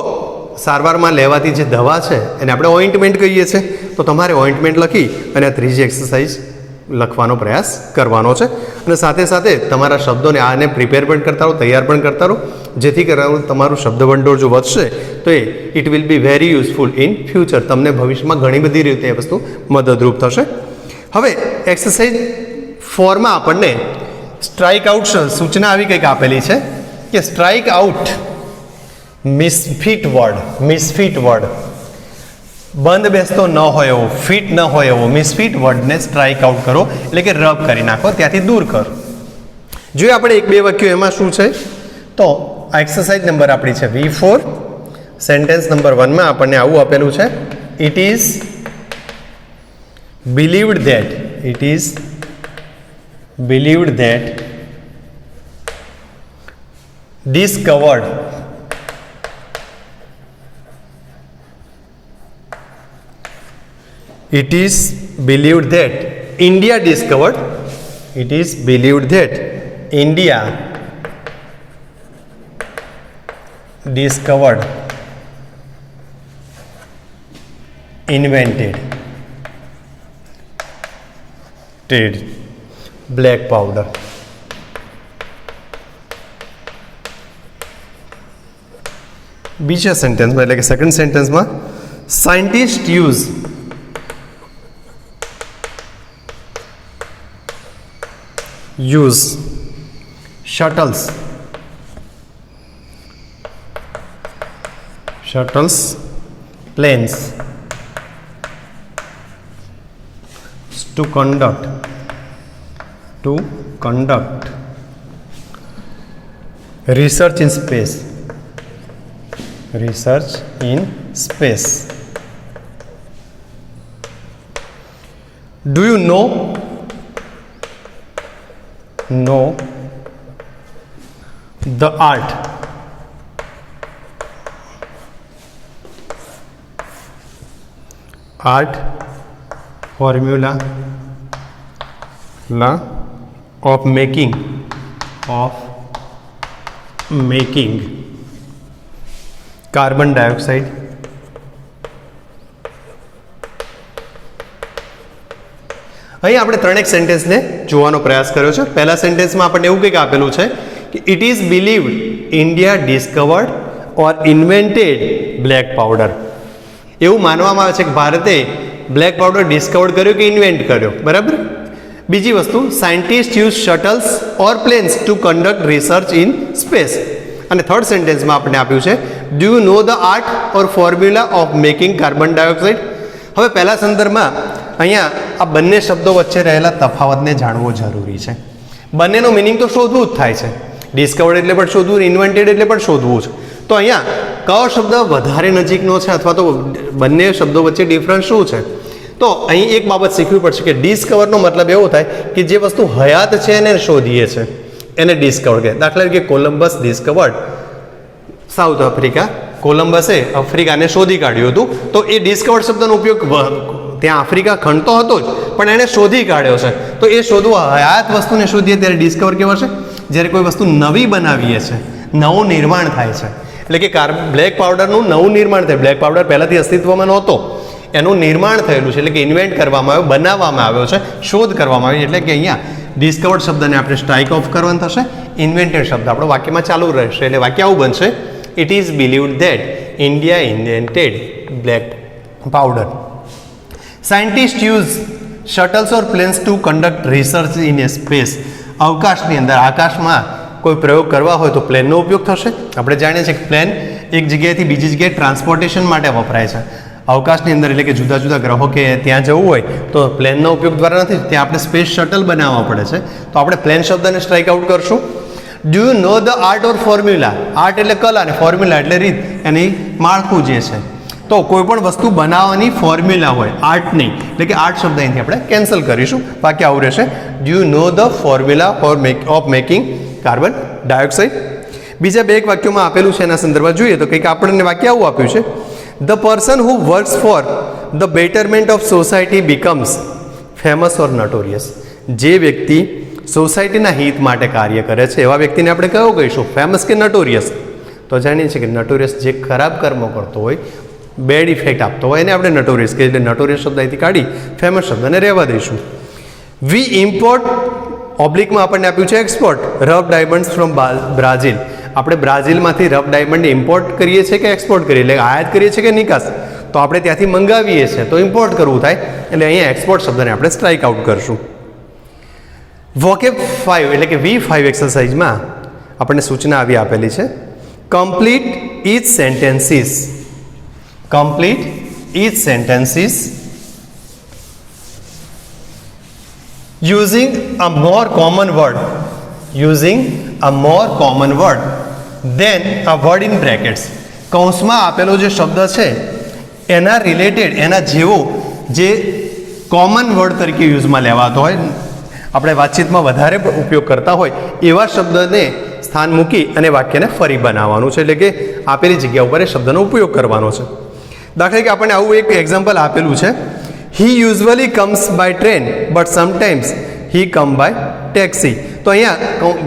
સારવારમાં લેવાતી જે દવા છે એને આપણે ઓઇન્ટમેન્ટ કહીએ છીએ. તો તમારે ઓઇન્ટમેન્ટ લખી અને આ ત્રીજી એક્સરસાઇઝ લખવાનો પ્રયાસ કરવાનો છે. અને સાથે સાથે તમારા શબ્દોને આને પ્રિપેર પણ કરતા રહો, તૈયાર પણ કરતા રહો, જેથી કરીને તમારું શબ્દભંડોળ જો વધશે તો it will be very useful in future. તમને ભવિષ્યમાં ઘણી બધી રીતે એ વસ્તુ મદદરૂપ થશે. હવે એક્સરસાઇઝ 4માં આપણને સ્ટ્રાઇક આઉટ સૂચના આવી કંઈક આપેલી છે કે સ્ટ્રાઇક આઉટ મિસફિટ વર્ડ. બંધ બેસતો ન હોય એવો, ફિટ ન હોય એવો મિસફિટ વર્ડને સ્ટ્રાઇક આઉટ કરો, એટલે કે રબ કરી નાખો, ત્યાંથી દૂર કરો. જોઈએ આપણે એક બે વાક્યો એમાં શું છે. તો આ એક્સરસાઇઝ નંબર આપણી છે V4. સેન્ટેન્સ નંબર 1માં આપણને આવું આપેલું છે it is believed that discovered it is believed that India discovered invented black powder. બીજા સેન્ટેન્સમાં એટલે કે સેકન્ડ સેન્ટેન્સમાં scientist use shuttles planes to conduct research in space. Do you know the art formula of making carbon dioxide? અહીં આપણે ત્રણેક સેન્ટેન્સને જોવાનો પ્રયાસ કર્યો છે. પહેલા સેન્ટેન્સમાં આપણને એવું કંઈક આપેલું છે કે it is believed India discovered or invented black powder. એવું માનવામાં આવે છે કે ભારતે બ્લેક પાવડર ડિસ્કવર્ડ કર્યો કે ઇન્વેન્ટ કર્યો. બરાબર. બીજી વસ્તુ, scientist use shuttles or planes to conduct research in space. અને થર્ડ સેન્ટેન્સમાં આપણને આપ્યું છે do you know the art or formula of making carbon dioxide. હવે પહેલા સંદર્ભમાં અહીંયા આ બંને શબ્દો વચ્ચે રહેલા તફાવતને જાણવો જરૂરી છે. બંનેનો મિનિંગ તો શોધવું જ થાય છે. ડિસ્કવર્ડ એટલે પણ શોધવું, ઇન્વેન્ટેડ એટલે પણ શોધવું છે. તો અહીંયા કયો શબ્દ વધારે નજીકનો છે અથવા તો બંને શબ્દો વચ્ચે ડિફરન્સ શું છે? તો અહીં એક બાબત શીખવી પડશે કે ડિસ્કવરનો મતલબ એવો થાય કે જે વસ્તુ હયાત છે એને શોધીએ છે એને ડિસ્કવર કહે. દાખલા તરીકે કોલમ્બસ ડિસ્કવર્ડ સાઉથ આફ્રિકા. કોલમ્બસે આફ્રિકાને શોધી કાઢ્યું હતું. તો એ ડિસ્કવર્ડ શબ્દનો ઉપયોગ ત્યાં આફ્રિકા ખંડ તો હતો જ, પણ એણે શોધી કાઢ્યો છે. તો એ શોધવા હયાત વસ્તુને શોધીએ ત્યારે ડિસ્કવર કહેવાશે. જ્યારે કોઈ વસ્તુ નવી બનાવીએ છે, નવું નિર્માણ થાય છે, એટલે કે બ્લેક પાવડરનું નવું નિર્માણ થાય. બ્લેક પાવડર પહેલાંથી અસ્તિત્વમાં નહોતો, એનું નિર્માણ થયેલું છે, એટલે કે ઇન્વેન્ટ કરવામાં આવ્યો, બનાવવામાં આવ્યો છે, શોધ કરવામાં આવી. એટલે કે અહીંયા ડિસ્કવર્ડ શબ્દને આપણે સ્ટ્રાઇક ઓફ કરવાનું થશે. ઇન્વેન્ટેડ શબ્દ આપણો વાક્યમાં ચાલુ રહેશે. એટલે વાક્ય આવું બનશે, it is believed that India invented black powder. Scientist use shuttles or planes to conduct research in a space. અવકાશની અંદર, આકાશમાં કોઈ પ્રયોગ કરવા હોય તો પ્લેનનો ઉપયોગ થશે. આપણે જાણીએ છીએ કે પ્લેન એક જગ્યાએથી બીજી જગ્યાએ ટ્રાન્સપોર્ટેશન માટે વપરાય છે. અવકાશની અંદર એટલે કે જુદા જુદા ગ્રહો કે ત્યાં જવું હોય તો પ્લેનનો ઉપયોગ દ્વારા નથી, ત્યાં આપણે સ્પેસ શટલ બનાવવા પડે છે. તો આપણે પ્લેન શબ્દને સ્ટ્રાઇક આઉટ કરશું. Do you know the art or formula? Art એટલે કલા અને ફોર્મ્યુલા એટલે રીત, એની માળખું જે છે. તો કોઈ પણ વસ્તુ બનાવવાની ફોર્મ્યુલા હોય, આર્ટ નહીં, એટલે કે આર્ટ શબ્દ અહીંથી આપણે કેન્સલ કરીશું. બાકી આવું રહેશે, do you know the formula of making carbon dioxide. બીજા બે એક વાક્યોમાં આપેલું છે, એના સંદર્ભમાં જોઈએ તો કંઈક આપણને વાક્ય આવું આપ્યું છે, the person who works for the betterment of society becomes famous or notorious. જે વ્યક્તિ સોસાયટીના હિત માટે કાર્ય કરે છે એવા વ્યક્તિને આપણે કયો કહીશું, ફેમસ કે નટોરિયસ? તો જાણીએ છીએ કે નટોરિયસ જે ખરાબ કર્મો કરતો હોય, બેડ ઇફેક્ટ આપતો હોય એને આપણે નટોરિયસ કહીએ. એટલે નટોરિયસ શબ્દ અહીંથી કાઢી ફેમસ શબ્દને રહેવા દઈશું. વી ઇમ્પોર્ટ ઓબ્લિકમાં આપણને આપ્યું છે export rough diamonds from Brazil. આપણે બ્રાઝિલમાંથી રફ ડાયમંડ ઇમ્પોર્ટ કરીએ છીએ કે એક્સપોર્ટ કરીએ, એટલે આયાત કરીએ છીએ કે નિકાસ? તો આપણે ત્યાંથી મંગાવીએ છીએ તો ઇમ્પોર્ટ કરવું થાય, એટલે અહીંયા એક્સપોર્ટ શબ્દને આપણે સ્ટ્રાઇક આઉટ કરશું. વોકેબ 5 એટલે કે V5 એક્સરસાઇઝમાં આપણને સૂચના આવી આપેલી છે, complete each sentences using a more common word then a word in brackets. કૌંસમાં આપેલો જે શબ્દ છે એના રિલેટેડ એના જેવો જે કોમન વર્ડ તરીકે યુઝમાં લેવાતો હોય, આપણે વાતચીતમાં વધારે ઉપયોગ કરતા હોય એવા શબ્દને સ્થાન મૂકી અને વાક્યને ફરી બનાવવાનું છે, એટલે કે આપેલી જગ્યા ઉપર એ શબ્દનો ઉપયોગ કરવાનો છે. દાખલા તરીકે આપણને આવું એક એક્ઝામ્પલ આપેલું છે, he usually comes by train but sometimes he come by taxi. તો અહીંયા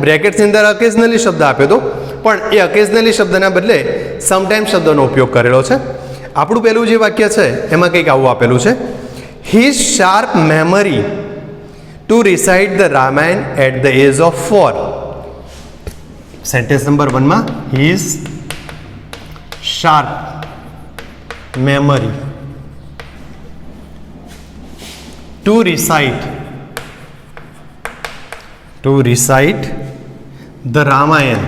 બ્રેકેટ્સની અંદર અકેઝનલી શબ્દ આપ્યો હતો, પણ એ અકેઝનલી શબ્દના બદલે સમટાઈમ શબ્દનો ઉપયોગ કરેલો છે. આપણું પહેલું જે વાક્ય છે એમાં કંઈક આવું આપેલું છે, his sharp memory to recite the Ramayana at the age of 4. Sentence number 1 માં his sharp memory to recite the Ramayan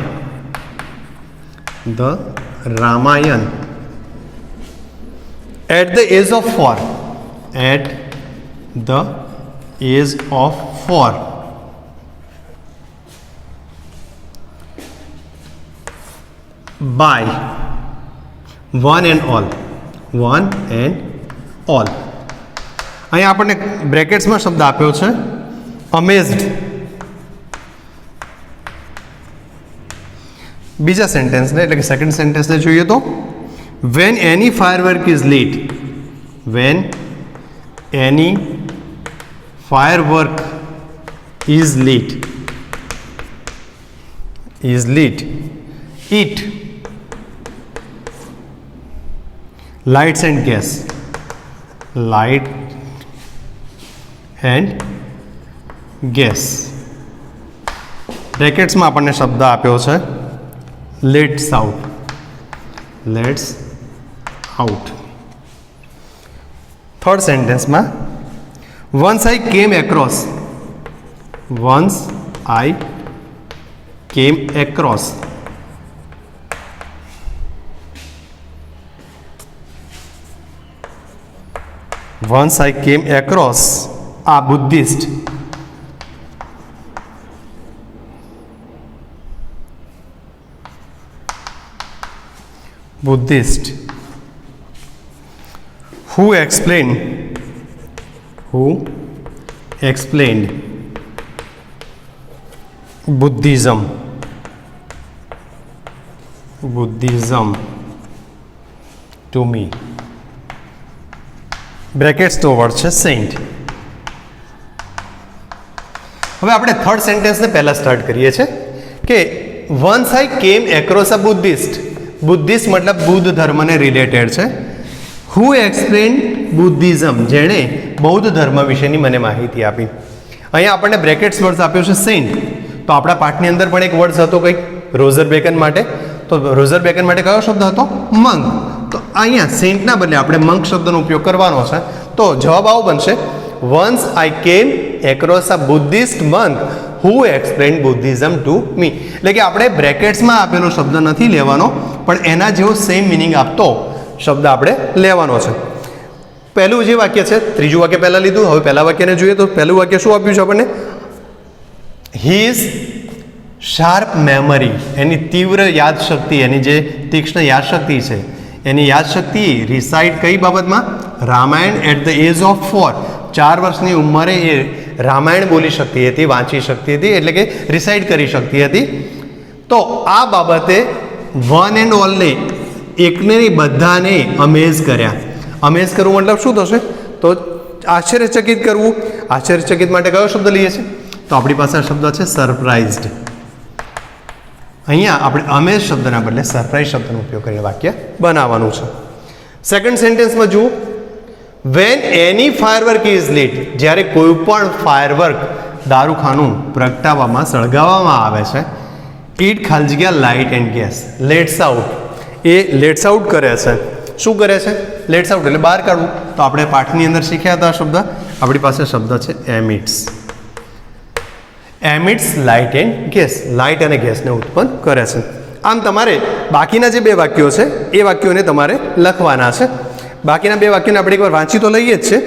at the age of 4 by one and all. અહીંયા આપણને બ્રેકેટ્સમાં શબ્દ આપ્યો છે અમેઝડ. બીજા સેન્ટેન્સને એટલે કે સેકન્ડ સેન્ટેન્સને જોઈએ તો when any firework is lit, when any firework is lit it lights and gas, light and gas. બ્રેકેટ્સમાં આપણને શબ્દ આપ્યો છે લેટ્સ આઉટ. થર્ડ સેન્ટેન્સમાં once I came across Once I came across a Buddhist who explained Buddhism to me. Brackets તો word છે Saint. હવે આપણે થર્ડ સેન્ટેન્સને પહેલાં સ્ટાર્ટ કરીએ છીએ કે once I came across a Buddhist. Buddhist મતલબ બુદ્ધ ધર્મને રિલેટેડ છે. હુ એક્સપ્લેન બુદ્ધિઝમ, જેણે બૌદ્ધ ધર્મ વિશેની મને માહિતી આપી. અહીંયા આપણને બ્રેકેટ્સ વર્ડ આપ્યો છે સેન્ટ. તો આપણા પાઠની અંદર પણ એક વર્ડ હતો કંઈક રોઝર બેકન માટે. તો રોઝર બેકન માટે કયો શબ્દ હતો? મંક. તો અહીંયા સેન્ટના બદલે આપણે મંક શબ્દનો ઉપયોગ કરવાનો છે. તો જવાબ આવો બનશે once I came across a Buddhist monk who explain Buddhism to me. એટલે કે આપણે બ્રેકેટ્સમાં આપેલો શબ્દ નથી લેવાનો, પણ એના જેવો સેમ મિનિંગ આપતો શબ્દ આપણે લેવાનો છે. પહેલું જે વાક્ય છે, ત્રીજું વાક્ય પહેલાં લીધું, હવે પહેલા વાક્યને જોઈએ તો પહેલું વાક્ય શું આપ્યું છે આપણને? હીઝ શાર્પ મેમરી, એની તીવ્ર યાદશક્તિ, એની જે તીક્ષ્ણ યાદશક્તિ છે, એની યાદશક્તિ રિસાઇડ કઈ બાબતમાં? Ramayana at the age of 4. 4 વર્ષની ઉંમરે એ રામાયણ બોલી શકતી હતી, વાંચી શકતી હતી, એટલે કે રિસાઇડ કરી શકતી હતી. તો આ બાબતે વન એન્ડ ઓલને, એકને બધાને અમેઝ કર્યા. અમેઝ કરવું મતલબ શું થશે? તો આશ્ચર્યચકિત કરવું. આશ્ચર્યચકિત માટે કયો શબ્દ લઈએ છીએ? તો આપણી પાસે આ શબ્દ છે સરપ્રાઇઝડ. અહીંયા આપણે અમેઝ શબ્દના બદલે સરપ્રાઇઝ શબ્દનો ઉપયોગ કરીને વાક્ય બનાવવાનું છે. સેકન્ડ સેન્ટેન્સમાં જુઓ, when any firework is lit, જ્યારે કોઈ પણ ફાયરવર્ક દારૂખાનું પ્રગટાવવામાં, સળગાવવામાં આવે છે, ઇટ ખાલી જગ્યા light and gas let's out. A let's out કરે છે. શું કરે છે? લેટ્સ આઉટ એટલે બહાર કાઢવું. તો આપણે પાઠની અંદર શીખ્યા હતા શબ્દ, આપણી પાસે શબ્દ છે એમિટ્સ. એમિટ્સ લાઇટ એન્ડ ગેસ, લાઇટ અને ગેસને ઉત્પન્ન કરે છે. આમ તમારે બાકીના જે 2 વાક્યો છે એ વાક્યોને તમારે લખવાના છે. બાકીના 2 વાક્યોને આપણે એકવાર વાંચી તો લઈએ જ છે.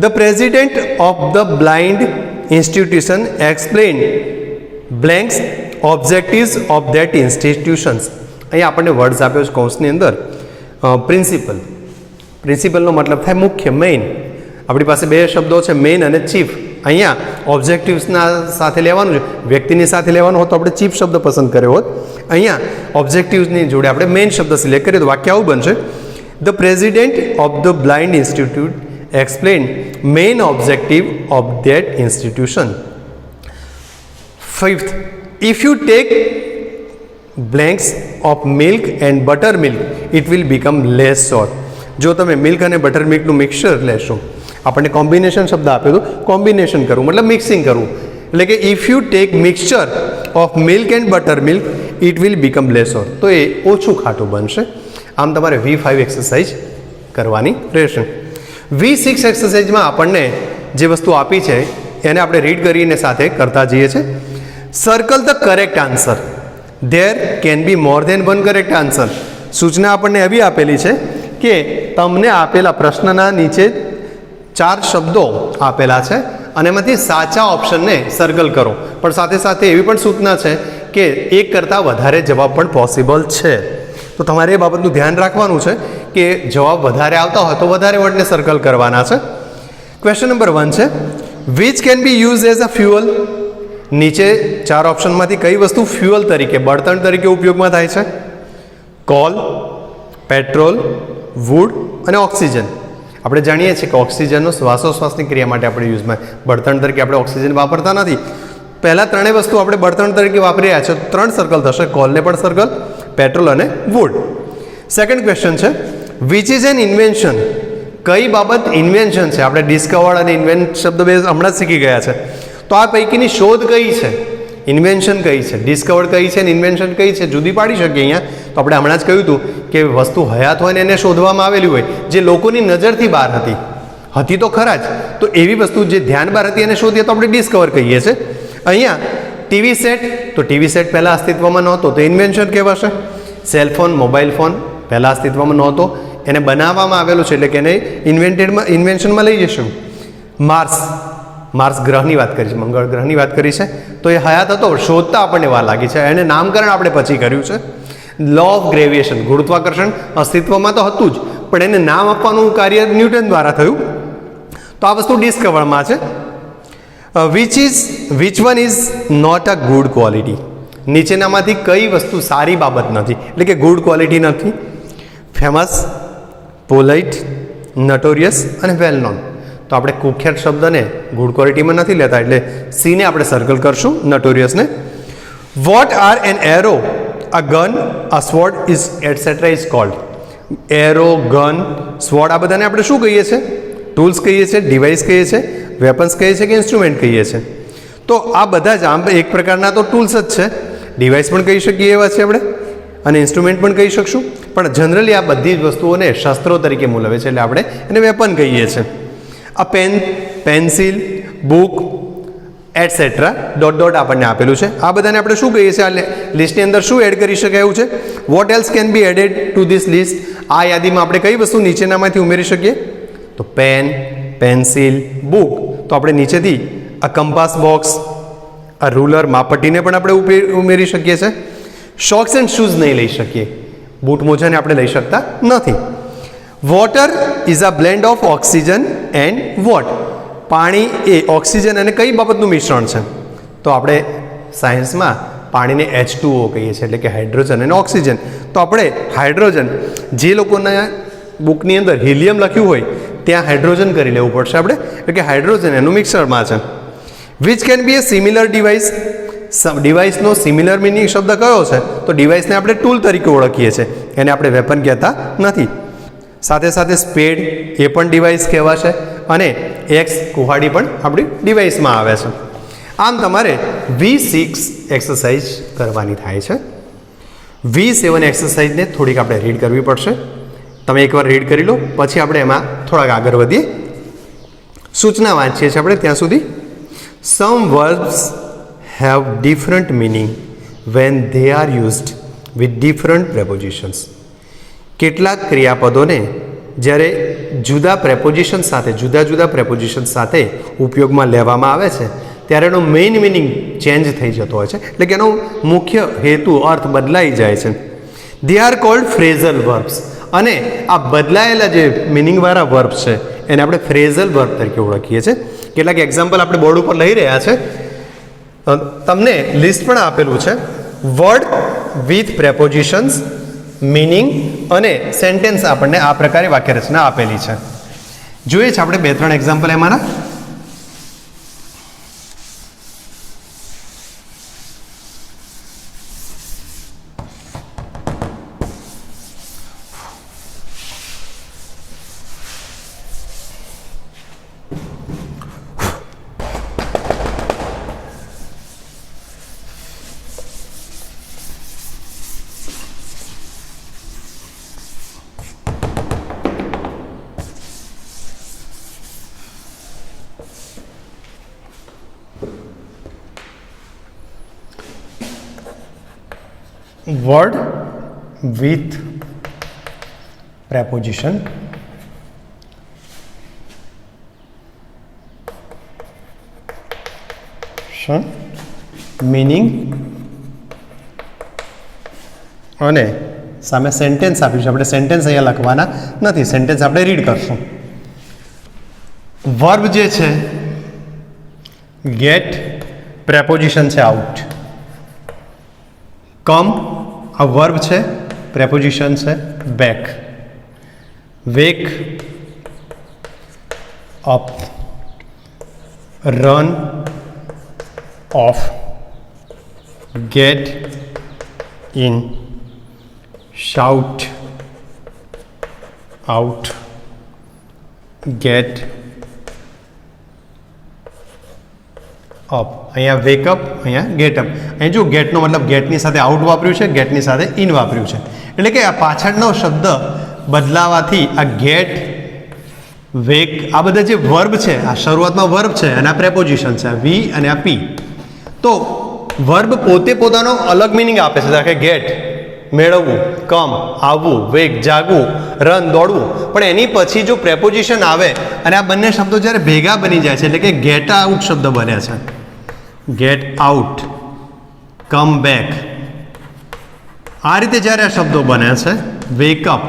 The president of the blind institution explain blanks objectives of that institutions. અહીંયા આપણને વર્ડ્સ આપ્યો છે કૌંસની અંદર. પ્રિન્સિપલ, પ્રિન્સિપલનો મતલબ થાય મુખ્ય, મેઇન. આપણી પાસે બે શબ્દો છે, મેઇન અને ચીફ. અહીંયા ઓબ્જેક્ટિવ્સના સાથે લેવાનું છે, વ્યક્તિની સાથે લેવાનું હોત તો આપણે ચીફ શબ્દ પસંદ કર્યો હોત. અહીંયા ઓબ્જેક્ટિવ્સની જોડે આપણે મેઇન શબ્દ સિલેક્ટ કરીએ તો વાક્ય આવું બનશે: the president of the blind institute explain main objective of that institution. Fifth, if you take blanks of milk and buttermilk, it will become less sour. જો તમે મિલ્ક અને બટર મિલ્કનું મિક્સચર લેશો, આપણને કોમ્બિનેશન શબ્દ આપ્યો તો કોમ્બિનેશન કરવું મતલબ મિક્સિંગ કરવું, એટલે કે if you take mixture of milk and buttermilk it will become less sour, તો એ ઓછું ખાટું બનશે. આમ તમારે V5 એક્સરસાઇઝ કરવાની રહેશે. V6 એક્સરસાઇઝમાં આપણને જે વસ્તુ આપી છે એને આપણે રીડ કરીને સાથે કરતા જઈએ છીએ. Circle the correct answer. There can be more than one correct answer. સૂચના આપણને એવી આપેલી છે કે તમને આપેલા પ્રશ્નના નીચે 4 શબ્દો આપેલા છે અને એમાંથી સાચા ઓપ્શનને સર્કલ કરો, પણ સાથે સાથે એવી પણ સૂચના છે કે એક કરતાં વધારે જવાબ પણ પોસિબલ છે. તો તમારે એ બાબતનું ધ્યાન રાખવાનું છે કે જવાબ વધારે આવતા હોય તો વધારે વર્ડને સર્કલ કરવાના છે. ક્વેશ્ચન નંબર 1 છે, which can B use as a fuel. નીચે 4 ઓપ્શનમાંથી કઈ વસ્તુ ફ્યુઅલ તરીકે, બળતણ તરીકે ઉપયોગમાં થાય છે? કોલ, પેટ્રોલ, વુડ અને ઓક્સિજન. આપણે જાણીએ છીએ કે ઓક્સિજનનો શ્વાસોશ્વાસની ક્રિયા માટે આપણે યુઝમાં, બળતણ તરીકે આપણે ઓક્સિજન વાપરતા નથી. પહેલાં ત્રણેય વસ્તુ આપણે બળતણ તરીકે વાપરી રહ્યા છે, 3 સર્કલ થશે, કોલને પણ સર્કલ, પેટ્રોલ અને વુડ. સેકન્ડ ક્વેશ્ચન છે, વિચ ઇઝ એન ઇન્વેન્શન. કઈ બાબત ઇન્વેન્શન છે? આપણે ડિસ્કવર્ડ અને ઇન્વેન્ટ શબ્દ બે હમણાં જ શીખી ગયા છે. તો આ પૈકીની શોધ કઈ છે? ઇન્વેન્શન કઈ છે, ડિસ્કવર્ડ કઈ છે અને ઇન્વેન્શન કઈ છે? જુદી પાડી શકીએ અહીંયા. તો આપણે હમણાં જ કહ્યું હતું કે વસ્તુ હયાત હોય ને એને શોધવામાં આવેલી હોય, જે લોકોની નજરથી બહાર હતી તો ખરા જ. તો એવી વસ્તુ જે ધ્યાન બહાર હતી એને શોધીએ તો આપણે ડિસ્કવર કહીએ છીએ. અહીંયા ટીવી સેટ, તો ટીવી સેટ પહેલાં અસ્તિત્વમાં નહોતો તો ઇન્વેન્શન કહેવાશે. સેલફોન, મોબાઈલ ફોન પહેલાં અસ્તિત્વમાં નહોતો, એને બનાવવામાં આવેલું છે એટલે કે એને ઇન્વેન્શનમાં લઈ જઈશું. માર્સ ગ્રહની વાત કરી છે, મંગળ ગ્રહની વાત કરી છે, તો એ હયાત હતો, શોધતા આપણને વાર લાગી છે, એને નામકરણ આપણે પછી કર્યું છે. લો ઓફ ગ્રેવિએશન, ગુરુત્વાકર્ષણ અસ્તિત્વમાં તો હતું જ, પણ એને નામ આપવાનું કાર્ય ન્યૂટન દ્વારા થયું. તો આ વસ્તુ ડિસ્કવરમાં છે. Which one is not a good quality. નીચેનામાંથી કઈ વસ્તુ સારી બાબત નથી, એટલે કે ગુડ ક્વોલિટી નથી? ફેમસ, પોલાઇટ, નટોરિયસ અને વેલ નોન. તો આપણે કુખ્યાત શબ્દને ગુડ ક્વોલિટીમાં નથી લેતા, એટલે સીને આપણે સર્કલ કરશું, નટોરિયસને. What are an arrow, a gun, a sword is etcetera is called. Arrow, gun, sword આ બધાને આપણે શું કહીએ છીએ? ટૂલ્સ કહીએ છીએ, ડિવાઇસ કહીએ છીએ, વેપન્સ કહીએ છીએ કે ઇન્સ્ટ્રુમેન્ટ કહીએ છીએ? તો આ બધા જ આમ એક પ્રકારના તો ટૂલ્સ જ છે, ડિવાઇસ પણ કહી શકીએ એવા છે આપણે, અને ઇન્સ્ટ્રુમેન્ટ પણ કહી શકશું, પણ જનરલી આ બધી જ વસ્તુઓને શસ્ત્રો તરીકે મૂલવે છે એટલે આપણે એને વેપન કહીએ છીએ. આ pen, pencil, book etcetera dot dot આપણને આપેલું છે. આ બધાને આપણે શું કહીએ છીએ? આ લિસ્ટની અંદર શું એડ કરી શકાય એવું છે? What else can be added to this list. આ યાદીમાં આપણે કઈ વસ્તુ નીચેનામાંથી ઉમેરી શકીએ? તો પેન, પેન્સિલ, બુક. તો આપણે નીચેથી આ કંપાસ બોક્સ, આ રૂલર, માપપટ્ટીને પણ આપણે ઉમેરી શકીએ છીએ. શોક્સ એન્ડ શૂઝ નહીં લઈ શકીએ, બૂટ મોજાને આપણે લઈ શકતા નથી. Water is a blend of oxygen and what. પાણી એ ઓક્સિજન અને કઈ બાબતનું મિશ્રણ છે? તો આપણે સાયન્સમાં પાણીને H2O કહીએ છીએ, એટલે કે હાઇડ્રોજન અને ઓક્સિજન. તો આપણે હાઇડ્રોજન, જે લોકોના બુકની અંદર હિલિયમ લખ્યું હોય ત્યાં હાઇડ્રોજન કરી લેવું પડશે આપણે, એટલે કે હાઇડ્રોજન એનું મિક્સરમાં છે. Which can be a similar device. ડિવાઇસનો સિમિલર મિનિંગ શબ્દ કયો છે? તો ડિવાઇસને આપણે ટૂલ તરીકે ઓળખીએ છીએ, એને આપણે વેપન કહેતા નથી. સાથે સાથે સ્પેડ એ પણ ડિવાઇસ કહેવાશે, અને એક્સ, કુહાડી પણ આપણી ડિવાઇસમાં આવે છે. આમ તમારે V6 એક્સરસાઇઝ કરવાની થાય છે. V7 એક્સરસાઇઝને થોડીક આપણે રીડ કરવી પડશે. તમે એકવાર રીડ કરી લો, પછી આપણે એમાં થોડાક આગળ વધીએ. સૂચના વાંચીએ છીએ આપણે ત્યાં સુધી. સમ verbs have different meaning when they are used with different prepositions. કેટલાક ક્રિયાપદોને જ્યારે જુદા પ્રેપોઝિશન સાથે, જુદા જુદા પ્રેપોઝિશન સાથે ઉપયોગમાં લેવામાં આવે છે ત્યારે એનો મેઇન મિનિંગ ચેન્જ થઈ જતો હોય છે, એટલે કે એનો મુખ્ય હેતુ, અર્થ બદલાઈ જાય છે. They are called phrasal verbs. અને આ બદલાયેલા જે મિનિંગવાળા વર્બ છે એને આપણે ફ્રેઝલ વર્બ તરીકે ઓળખીએ છીએ. કેટલાક એક્ઝામ્પલ આપણે બોર્ડ ઉપર લઈ રહ્યા છે. તમને લિસ્ટ પણ આપેલું છે. વર્ડ વિથ પ્રેપોઝિશન્સ, મિનિંગ અને સેન્ટેન્સ આપણને આ પ્રકારે વાક્ય રચના આપેલી છે. જોઈએ છે આપણે 2-3 example એમાંના. Word with preposition, meaning અને સામે સેન્ટેન્સ આપ્યું છે. આપણે સેન્ટેન્સ અહીંયા લખવાના નથી, સેન્ટેન્સ આપણે રીડ કરશું. વર્બ જે છે ગેટ, પ્રેપોઝિશન છે આઉટ. કમ આ વર્બ છે, પ્રેપોઝિશન છે back. Wake up, run of, get in, shout out, get up. અહીંયા વેકઅપ, અહીંયા ગેટઅપ. અહીં જો ગેટનો મતલબ ગેટની સાથે આઉટ વાપર્યું છે, ગેટની સાથે ઇન વાપર્યું છે. એટલે કે આ પાછળનો શબ્દ બદલાવાથી આ ગેટ, વેક આ બધા જે વર્બ છે, આ શરૂઆતમાં વર્બ છે અને આ પ્રેપોઝિશન છે, આ વી અને આ પી. તો વર્બ પોતે પોતાનો અલગ મિનિંગ આપે છે. કે ગેટ મેળવવું, કમ આવવું, વેક જાગવું, રન દોડવું. પણ એની પછી જો પ્રેપોઝિશન આવે અને આ બંને શબ્દો જ્યારે ભેગા બની જાય છે એટલે કે ગેટ આઉટ શબ્દ બને છે. ગેટ આઉટ, કમ બેક, આ રીતે જ્યારે આ શબ્દો બને છે, વેકઅપ,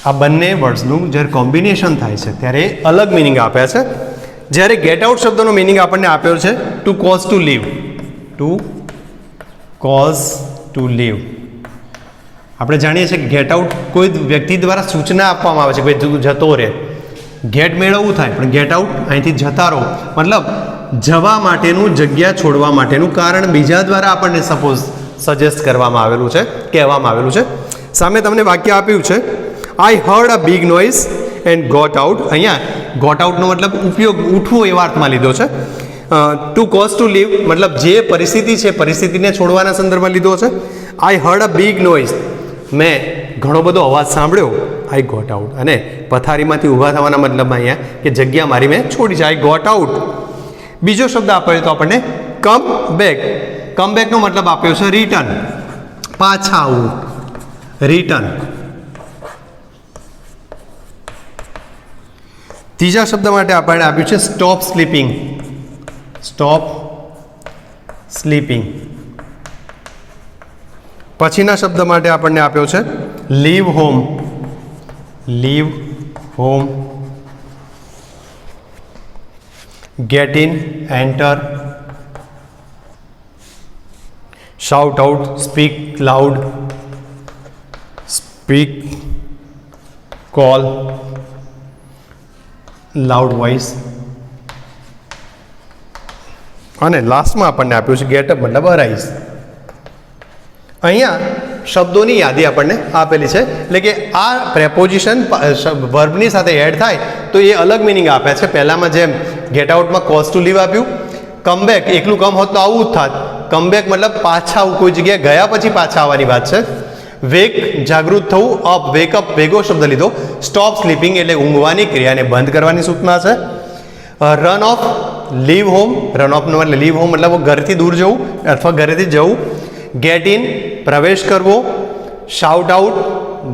આ બંને વર્ડ્સનું જ્યારે કોમ્બિનેશન થાય છે ત્યારે અલગ મિનિંગ આપે છે. જ્યારે ગેટ આઉટ શબ્દનો મિનિંગ આપણને આપ્યો છે to cause to leave. To cause to leave. આપણે જાણીએ છીએ કે ગેટ આઉટ કોઈ વ્યક્તિ દ્વારા સૂચના આપવામાં આવે છે કે ભાઈ તું જતો રહે. ગેટ મેળવવું થાય પણ ગેટ આઉટ અહીંથી જતા રહો, મતલબ જવા માટેનું, જગ્યા છોડવા માટેનું કારણ બીજા દ્વારા આપણને સપોઝ સજેસ્ટ કરવામાં આવેલું છે, કહેવામાં આવેલું છે. સામે તમને વાક્ય આપ્યું છે I heard a big noise and got out. અહીંયા ગોટ આઉટનો મતલબ ઉપયોગ ઉઠવું એવા અર્થમાં લીધો છે. ટુ કોઝ ટુ લીવ મતલબ જે પરિસ્થિતિ છે, પરિસ્થિતિને છોડવાના સંદર્ભમાં લીધો છે. I heard a big noise, મેં ઘણો બધો અવાજ સાંભળ્યો. I got out. અને પથારીમાંથી ઊભા થવાના મતલબમાં અહીંયા કે જગ્યા મારી મેં છોડી છે, આઈ ગોટ આઉટ. બીજો શબ્દ આપ્યો તો આપણને કમ બેક. કમ બેકનો મતલબ આપ્યો છે રિટર્ન, પાછા આવવું, રિટર્ન. ત્રીજા શબ્દ માટે આપણને આપ્યું છે સ્ટોપ સ્લીપિંગ. Stop sleeping. પછીના શબ્દ માટે આપણને આપ્યો છે leave home. Leave home. Get in, enter, shout out, speak loud, speak, call, loud voice. અને લાસ્ટમાં આપણને આપ્યું છે ગેટઅપ મતલબ અરાઇઝ. અહીંયા શબ્દોની યાદી આપણને આપેલી છે. એટલે કે આ પ્રેપોઝિશન વર્બની સાથે એડ થાય તો એ અલગ મિનિંગ આપે છે. પહેલામાં જેમ ગેટ આઉટમાં કોઝ ટુ લીવ આપ્યું, કમબેક એકલું કમ હોત તો આવું જ થાત. કમબેક મતલબ પાછા આવું, કોઈ જગ્યાએ ગયા પછી પાછા આવવાની વાત છે. વેક જાગૃત થવું, અપ વેકઅપ વેગો શબ્દ લીધો. સ્ટોપ સ્લીપિંગ એટલે ઊંઘવાની ક્રિયાને બંધ કરવાની સૂચના છે. Run off, leave home. Run ઓફનો એટલે લીવ હોમ મતલબ ઘરથી દૂર જવું અથવા ઘરેથી જવું. ગેટ ઇન પ્રવેશ કરવો. શાઉટ આઉટ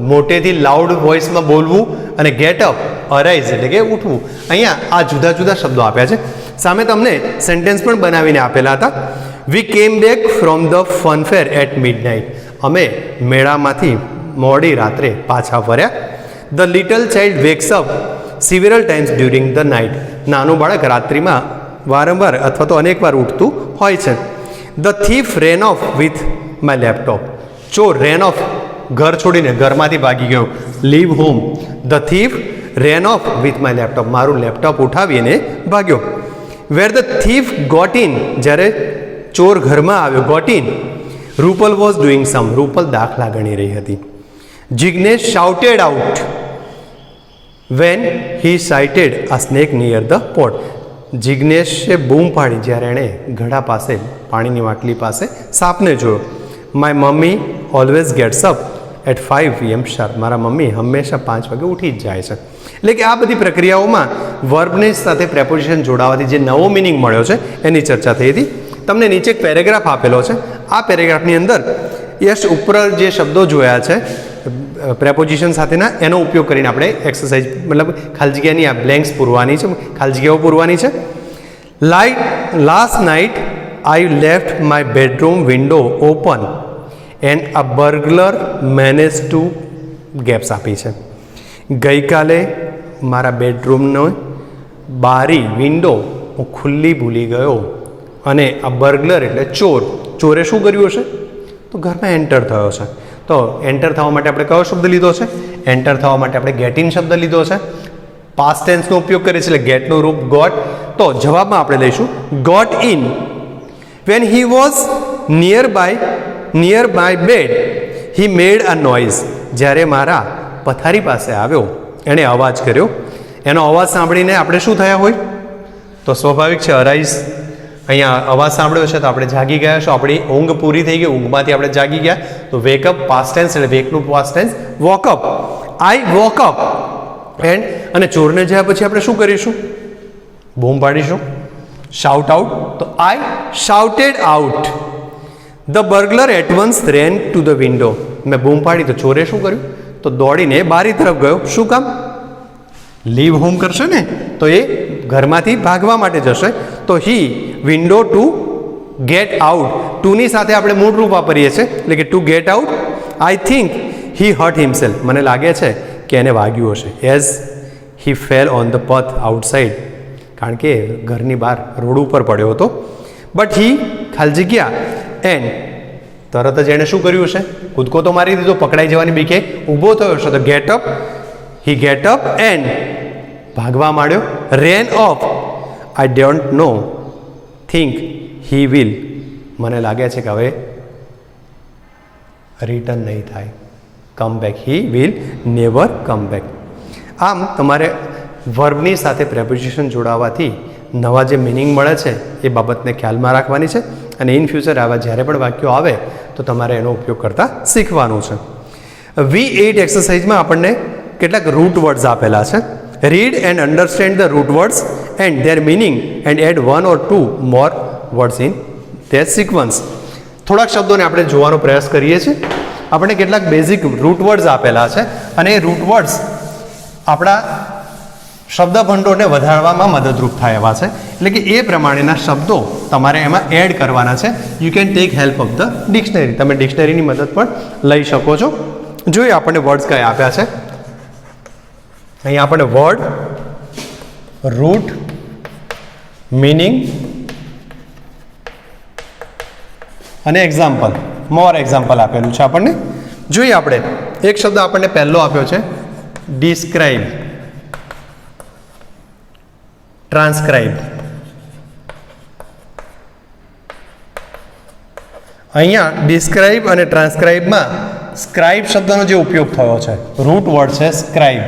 મોટેથી લાઉડ વોઇસમાં બોલવું. અને ગેટ અપ અરાઇઝ એટલે કે ઉઠવું. અહીંયા આ જુદા જુદા શબ્દો આપ્યા છે. સામે તમને સેન્ટેન્સ પણ બનાવીને આપેલા હતા. We came back from the fun fair at midnight. અમે મેળામાંથી મોડી રાત્રે પાછા ફર્યા. The little child wakes up several times during the night. નાનું બાળક રાત્રિમાં વારંવાર અથવા તો અનેકવાર ઉઠતું હોય છે. The thief ran off with my laptop. ચોર રેન ઓફ ઘર છોડીને ઘરમાંથી ભાગી ગયો. Leave home. The thief ran off with my laptop. મારું લેપટોપ ઉઠાવીને ભાગ્યો. Where the thief got in. જ્યારે ચોર ઘરમાં આવ્યો, got in, Rupal was doing sum. Rupal દાખલા ગણી રહી હતી. Jignesh shouted out when he sighted a snake near the pot. જિગ્નેશે બૂમ પાડી જ્યારે એણે ઘડા પાસે, પાણીની માટલી પાસે સાપને જોયો. My mummy always gets up at 5 PM sharp. મારા મમ્મી હંમેશા 5 વાગે ઉઠી જ જાય છે. એટલે કે આ બધી પ્રક્રિયાઓમાં વર્બની સાથે પ્રેપોઝિશન જોડાવાથી જે નવો મિનિંગ મળ્યો છે એની ચર્ચા થઈ હતી. તમને નીચે એક પેરેગ્રાફ આપેલો છે. આ પેરેગ્રાફની અંદર યસ ઉપર જે શબ્દો જોયા છે પ્રેપોઝિશન સાથેના, એનો ઉપયોગ કરીને આપણે એક્સરસાઇઝ મતલબ ખાલી જગ્યાની આ બ્લેન્ક્સ પૂરવાની છે, ખાલી જગ્યાઓ પૂરવાની છે. Last night I left my bedroom window open and a burglar manage to gaps આપી છે. ગઈકાલે મારા બેડરૂમનો બારી વિન્ડો હું ખુલ્લી ભૂલી ગયો અને આ બર્ગલર એટલે ચોર, ચોરે શું કર્યું હશે? તો ઘરમાં એન્ટર થયો છે. તો એન્ટર થવા માટે આપણે કયો શબ્દ લીધો છે? એન્ટર થવા માટે આપણે ગેટ ઇન શબ્દ લીધો છે. પાસ્ટ ટેન્સનો ઉપયોગ કરીએ છીએ એટલે ગેટનું રૂપ ગોટ. તો જવાબમાં આપણે લઈશું got in when he was near my bed he made a noise. જ્યારે મારા પથારી પાસે આવ્યો એણે અવાજ કર્યો. એનો અવાજ સાંભળીને આપણે શું થયા હોય? તો સ્વાભાવિક છે અરાઈઝ. અહીંયા અવાજ સાંભળ્યો છે તો આપણે જાગી ગયા છો, આપણી ઊંઘ પૂરી થઈ ગઈ, ઊંઘમાંથી આપણે જાગી ગયા. તો વેકઅપ પાસ્ટ ટેન્સ એટલે વેકનું past tense woke up. I woke up and અને ચોરને જયા પછી આપણે શું કરીશું? બૂમ પાડીશું, શાઉટ આઉટ. તો I shouted out. The burglar at once ran to the window. મેં બૂમ પાડી તો ચોરે શું કર્યું? તો દોડીને બારી તરફ ગયો. શું કામ? લીવ હોમ કરશે ને, તો એ ઘરમાંથી ભાગવા માટે જશે. તો હી વિન્ડો ટુ ગેટ આઉટ. ટુની સાથે આપણે મૂળ રૂપ વાપરીએ છીએ એટલે કે two get out. I think he hurt himself. મને લાગે છે કે એને વાગ્યું હશે. As he fell on the પથ આઉટસાઇડ. કારણ કે ઘરની બહાર રોડ ઉપર પડ્યો હતો. બટ હી ખાલી જગ્યા એન્ડ તરત જ એણે શું કર્યું હશે? કૂદકો તો મારી દીધો, પકડાઈ જવાની બીકે ઊભો થયો હશે. તો get up, he get up and ભાગવા માંડ્યો. Ran off. I don't know think he will. મને લાગે છે કે હવે રિટર્ન નહીં થાય. Come back. He will never come back. આમ તમારે વર્બની સાથે પ્રેપોઝિશન જોડાવાથી નવા જે મિનિંગ મળે છે એ બાબતને ખ્યાલમાં રાખવાની છે અને ઇન ફ્યુચર આવા જ્યારે પણ વાક્યો આવે તો તમારે એનો ઉપયોગ કરતાં શીખવાનું છે. V8 એક્સરસાઇઝમાં આપણને કેટલાક રૂટ વર્ડ્સ આપેલા છે. Read and understand the root words and their meaning and add 1 or 2 more words in their sequence. થોડાક શબ્દોને આપણે જોવાનો પ્રયાસ કરીએ છીએ. આપણે કેટલાક બેઝિક રૂટ વર્ડ્સ આપેલા છે અને એ રૂટ વર્ડ્સ આપણા શબ્દ ભંડોળને વધારવામાં મદદરૂપ થાય એવા છે. એટલે કે એ પ્રમાણેના શબ્દો તમારે એમાં એડ કરવાના છે. You can take help of the dictionary. તમે ડિક્શનરીની મદદ પણ લઈ શકો છો. જોઈએ આપણને વર્ડ્સ કયા આપ્યા છે. અહીં આપણને વર્ડ, રૂટ, મિનિંગ અને એક્ઝામ્પલ, મોર એક્ઝામ્પલ આપેલું છે આપણને. જોઈએ આપણે એક શબ્દ આપણને પહેલો આપ્યો છે ડિસ્ક્રાઇબ, ટ્રાન્સક્રાઇબ. અહીંયા ડિસ્ક્રાઇબ અને ટ્રાન્સક્રાઇબમાં સ્ક્રાઇબ શબ્દનો જે ઉપયોગ થયો છે, રૂટ વર્ડ છે સ્ક્રાઇબ.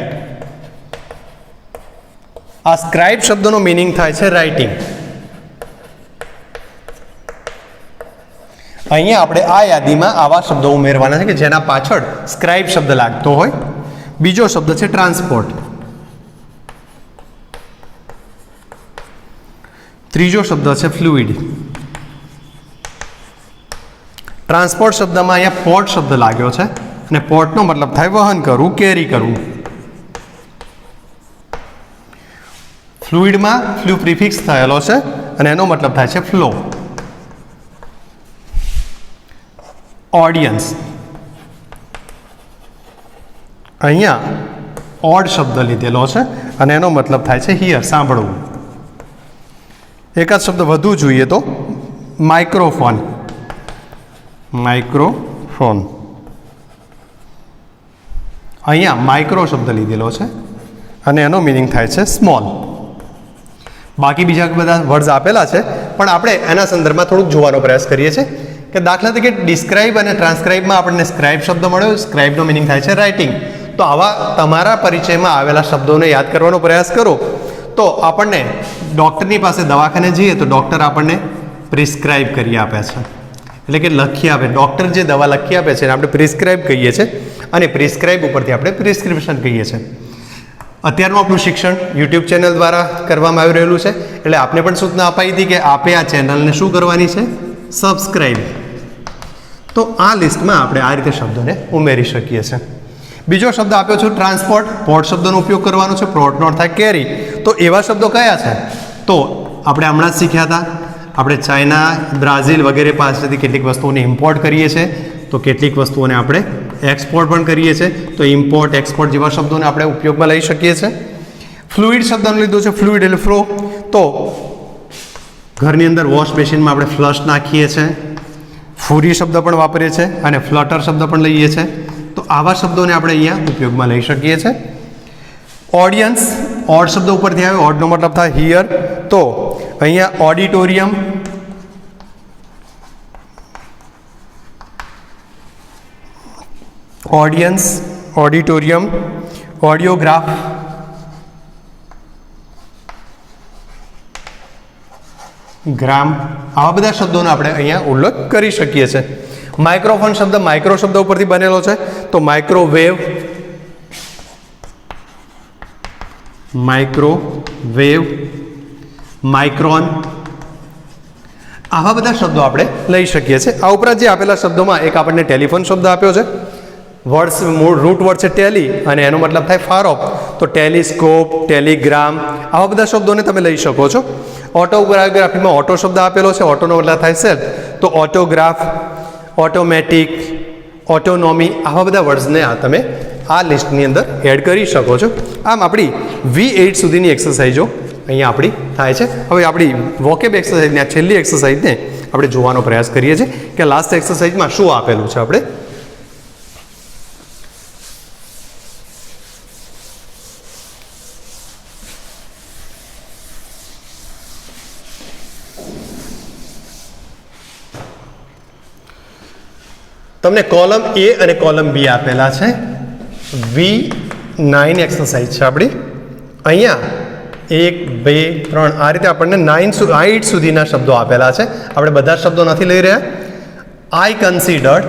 આ સ્ક્રાઇબ શબ્દનો મિનિંગ થાય છે રાઇટિંગ. અહીંયા આપણે આ યાદીમાં આવા શબ્દો ઉમેરવાના છે કે જેના પાછળ સ્ક્રાઇબ શબ્દ લાગતો હોય. બીજો શબ્દ છે ટ્રાન્સપોર્ટ. ત્રીજો શબ્દ છે ફ્લુઇડ. ટ્રાન્સપોર્ટ શબ્દમાં અહીંયા પોર્ટ શબ્દ લાગ્યો છે અને પોર્ટનો મતલબ થાય વહન કરવું, કેરી કરવું. ફ્લુઇડમાં ફ્લુ પ્રિફિક્સ થયેલો છે અને એનો મતલબ થાય છે ફ્લો. ઓડિયન્સ. અહીંયા ઓડ શબ્દ લીધેલો છે અને એનો મતલબ થાય છે હિયર, સાંભળવું. એકાદ શબ્દ વધુ જોઈએ તો માઇક્રોફોન. માઇક્રોફોન. અહીંયા માઇક્રો શબ્દ લીધેલો છે અને એનો મિનિંગ થાય છે સ્મોલ. બાકી બીજા બધા વર્ડ્સ આપેલા છે પણ આપણે એના સંદર્ભમાં થોડુંક જોવાનો પ્રયાસ કરીએ છીએ કે દાખલા તરીકે ડિસ્ક્રાઇબ અને ટ્રાન્સક્રાઇબમાં આપણને સ્ક્રાઇબ શબ્દ મળ્યો. સ્ક્રાઇબનો મિનિંગ થાય છે રાઇટિંગ. તો આવા તમારા પરિચયમાં આવેલા શબ્દોને યાદ કરવાનો પ્રયાસ કરો તો આપણને ડૉક્ટરની પાસે દવાખાને જઈએ તો ડૉક્ટર આપણને પ્રિસ્ક્રાઇબ કરી આપે છે, એટલે કે લખી આપે. ડૉક્ટર જે દવા લખી આપે છે એને આપણે પ્રિસ્ક્રાઇબ કહીએ છીએ અને પ્રિસ્ક્રાઇબ ઉપરથી આપણે પ્રિસ્ક્રિપ્શન કહીએ છીએ. અત્યારનું આપણું શિક્ષણ યુટ્યુબ ચેનલ દ્વારા કરવામાં આવી રહેલું છે એટલે આપને પણ સૂચના અપાઈ હતી કે આપે આ ચેનલને શું કરવાની છે? સબસ્ક્રાઇબ. તો આ લિસ્ટમાં આપણે આ રીતે શબ્દોને ઉમેરી શકીએ છીએ. બીજો શબ્દ આપ્યો છે ટ્રાન્સપોર્ટ. પોર્ટ શબ્દનો ઉપયોગ કરવાનો છે. પોર્ટનો અર્થ થાય કેરી. તો એવા શબ્દો કયા છે? તો આપણે હમણાં જ શીખ્યા હતા, આપણે ચાઇના, બ્રાઝિલ વગેરે પાસેથી કેટલીક વસ્તુઓને ઇમ્પોર્ટ કરીએ છીએ તો કેટલીક વસ્તુઓને આપણે એક્સપોર્ટ પણ કરીએ છીએ. તો ઇમ્પોર્ટ, એક્સપોર્ટ જેવા શબ્દોને આપણે ઉપયોગમાં લઈ શકીએ છીએ. ફ્લુઇડ શબ્દનો લીધો છે, ફ્લુઇડ એટલે ફ્લો. તો ઘરની અંદર વોશ બેસિનમાં આપણે ફ્લશ નાખીએ છીએ. ફૂરી શબ્દ પણ વાપરીએ છીએ અને ફ્લટર શબ્દ પણ લઈએ છીએ. તો આવા શબ્દોને આપણે અહીંયા ઉપયોગમાં લઈ શકીએ છીએ. ઓડિયન્સ, ઓડ શબ્દ ઉપરથી આવે. ઓડનો મતલબ થાય હિયર. તો અહીંયા ઓડિટોરિયમ, ઓડિયન્સ, ઓડિટોરિયમ, ઓડિયોગ્રાફ, ગ્રામ, આવા બધા શબ્દોનો આપણે અહીંયા ઉલ્લેખ કરી શકીએ છીએ. માઇક્રોફોન શબ્દ માઇક્રો શબ્દ ઉપરથી બનેલો છે. તો માઇક્રોવેવ, માઇક્રોવેવ, માઇક્રોન, આવા બધા શબ્દો આપણે લઈ શકીએ છીએ. આ ઉપરાંત જે આપેલા શબ્દોમાં એક આપણને ટેલિફોન શબ્દ આપ્યો છે. વર્ડ્સ મૂળ રૂટ વર્ડ છે ટેલી અને એનો મતલબ થાય ફાર ઓફ. તો ટેલિસ્કોપ, ટેલિગ્રામ, આવા બધા શબ્દોને તમે લઈ શકો છો. ઓટોગ્રાફીમાં ઓટો શબ્દ આપેલો છે. ઓટોનો મતલબ થાય સેલ્ફ. તો ઓટોગ્રાફ, ઓટોમેટિક, ઓટોનોમી, આવા બધા વર્ડ્સને તમે આ લિસ્ટની અંદર એડ કરી શકો છો. આમ આપણી V8 સુધીની એક્સરસાઇઝો અહીંયા આપણી થાય છે. હવે આપણી વોકેબ એક્સરસાઇઝની આ છેલ્લી એક્સરસાઇઝને આપણે જોવાનો પ્રયાસ કરીએ છીએ કે લાસ્ટ એક્સરસાઇઝમાં શું આપેલું છે. આપણે તમને કોલમ A અને કોલમ B આપેલા છે. V9 એક્સરસાઇઝ છે આપણી. અહીંયા 1, 2, 3 આ રીતે આપણને 8 સુધીના શબ્દો આપેલા છે. આપણે બધા શબ્દો નથી લઈ રહ્યા. I considered,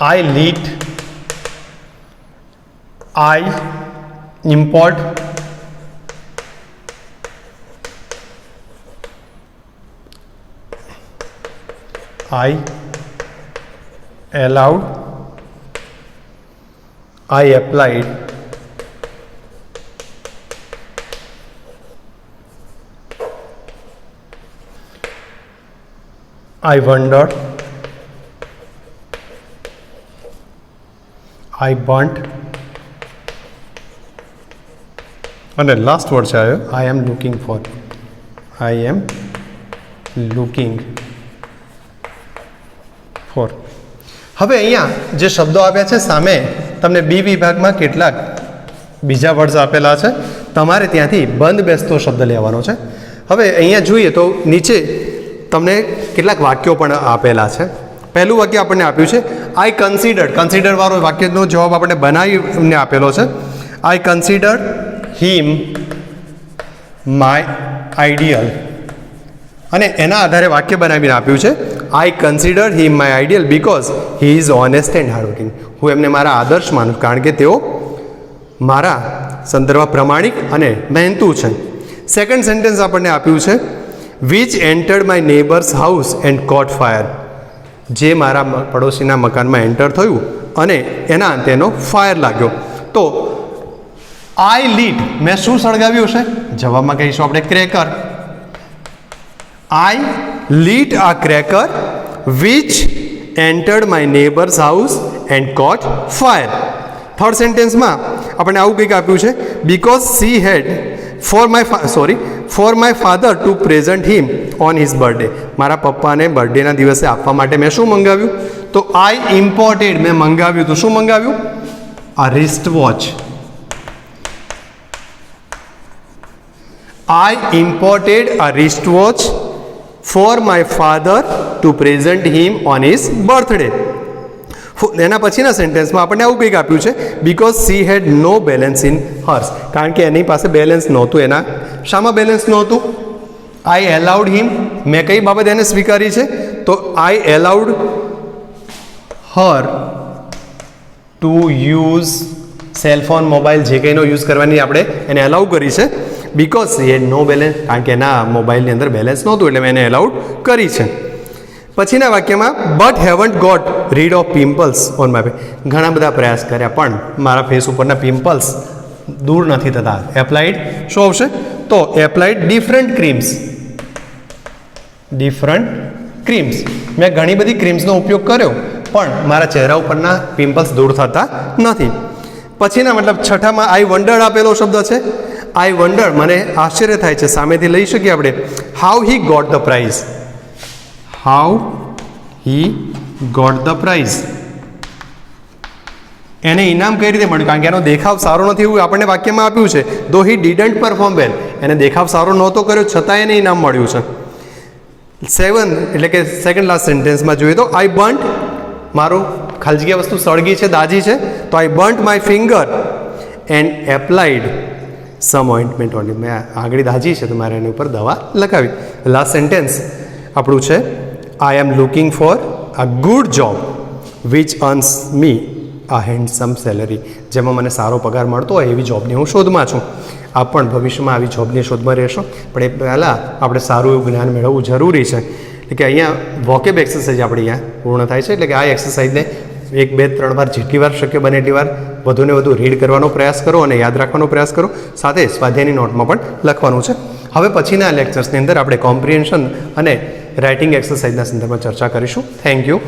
I lit, I import, I allowed, I applied, I wondered, I burnt અને લાસ્ટ વર્ડ છે આવ્યો I am looking for, I am looking for. હવે અહીંયા જે શબ્દો આપ્યા છે સામે તમને બી વિભાગમાં કેટલાક બીજા વર્ડ્સ આપેલા છે. તમારે ત્યાંથી બંધ બેસતો શબ્દ લેવાનો છે. હવે અહીંયા જોઈએ તો નીચે તમને કેટલાક વાક્યો પણ આપેલા છે. પહેલું વાક્ય આપણને આપ્યું છે આઈ કન્સિડર્ડ. કન્સિડર વાળો વાક્યનો જવાબ આપણને બનાવીને આપેલો છે. I considered him my ideal અને એના આધારે વાક્ય બનાવીને આપ્યું છે I consider him my ideal because he is honest and hardworking. હું એમને મારા આદર્શ માનું કારણ કે તેઓ મારા સંદર્ભ પ્રમાણિક અને મહેનતુ છે. સેકન્ડ સેન્ટેન્સ આપણને આપ્યું છે which entered my neighbours house and caught fire. જે મારા પડોશીના મકાનમાં એન્ટર થયું અને એના તેનો ફાયર લાગ્યો. તો આઈ લીટ, મેં શું સળગાવ્યું છે? જવાબમાં કહીશું આપણે cracker. I lit a cracker which entered my neighbours house and caught fire. Third સેન્ટેન્સમાં આપણને આવું કંઈક આપ્યું છે, because she had for my father to present him on his birthday. મારા પપ્પાને બર્થડેના દિવસે આપવા માટે મેં શું મંગાવ્યું? તો આઈ ઇમ્પોર્ટેડ, મેં મંગાવ્યું. તો શું મંગાવ્યું? આ wrist watch. I imported a wristwatch for my father to present him on his birthday. એના પછીના સેન્ટેન્સમાં આપણને આવું કંઈક આપ્યું છે, because she had no balance in hers. કારણ કે એની પાસે બેલેન્સ નહોતું. એના શામાં બેલેન્સ નહોતું? આઈ એલાઉડ હિમ, મેં કઈ બાબત એને સ્વીકારી છે? તો I allowed her to use cellphone, mobile જે કંઈનો યુઝ કરવાની આપણે એને એલાઉ કરી છે. Because she had no balance, કારણ કે એના મોબાઈલની અંદર બેલેન્સ નહોતું એટલે મેં એને એલાઉડ કરી છે. પછીના વાક્યમાં but haven't got rid of pimples on my face. ઘણા બધા પ્રયાસ કર્યા પણ મારા ફેસ ઉપરના પિમ્પલ્સ દૂર નથી થતા. એપ્લાઇડ શું આવશે? તો એપ્લાઇડ ડિફરન્ટ ક્રીમ્સ. મેં ઘણી બધી ક્રીમ્સનો ઉપયોગ કર્યો પણ મારા ચહેરા ઉપરના પિમ્પલ્સ દૂર થતા નથી. પછીના મતલબ છઠ્ઠામાં આઈ વન્ડર્ડ આપેલો શબ્દ છે. આઈ વન્ડર, મને આશ્ચર્ય થાય છે. સામેથી લઈ શકીએ આપણે, how he got the prize. How he got the prize. એને ઇનામ કઈ રીતે મળ્યું? કારણ કે એનો દેખાવ સારો નથી એવું આપણને વાક્યમાં આપ્યું છે. ધો હી ડીડન્ટ પરફોર્મ વેલ, એને દેખાવ સારો નહોતો કર્યો છતાં એને ઇનામ મળ્યું છે. 7 એટલે કે સેકન્ડ લાસ્ટ સેન્ટેન્સમાં જોઈએ તો આઈ બર્ન્ટ, મારું ખાલી જગ્યા વસ્તુ સળગી છે, દાજી છે, તો I burnt my finger and applied some ointment on. મેં આંગળી દાજી છે તો મારે એની ઉપર દવા લગાવી. લાસ્ટ સેન્ટેન્સ આપણું છે, I am looking for a good job which earns me a handsome salary. જેમાં મને સારો પગાર મળતો હોય એવી જોબની હું શોધમાં છું. આપ પણ ભવિષ્યમાં આવી જોબની શોધમાં રહેશો, પણ એ પહેલાં આપણે સારું એવું જ્ઞાન મેળવવું જરૂરી છે. એટલે કે અહીંયા વોકેબ એક્સરસાઇઝ આપણે અહીંયા પૂર્ણ થાય છે. એટલે કે આ એક્સરસાઇઝને 1, 2, 3 વાર જેટલી વાર શક્ય બને એટલી વાર વધુને વધુ રીડ કરવાનો પ્રયાસ કરો અને યાદ રાખવાનો પ્રયાસ કરો. સાથે સ્વાધ્યાયની નોટમાં પણ લખવાનું છે. હવે પછીના લેક્ચર્સની અંદર આપણે કોમ્પ્રિહેન્શન અને રાઇટિંગ એક્સરસાઇઝના સંદર્ભમાં ચર્ચા કરીશું. Thank you.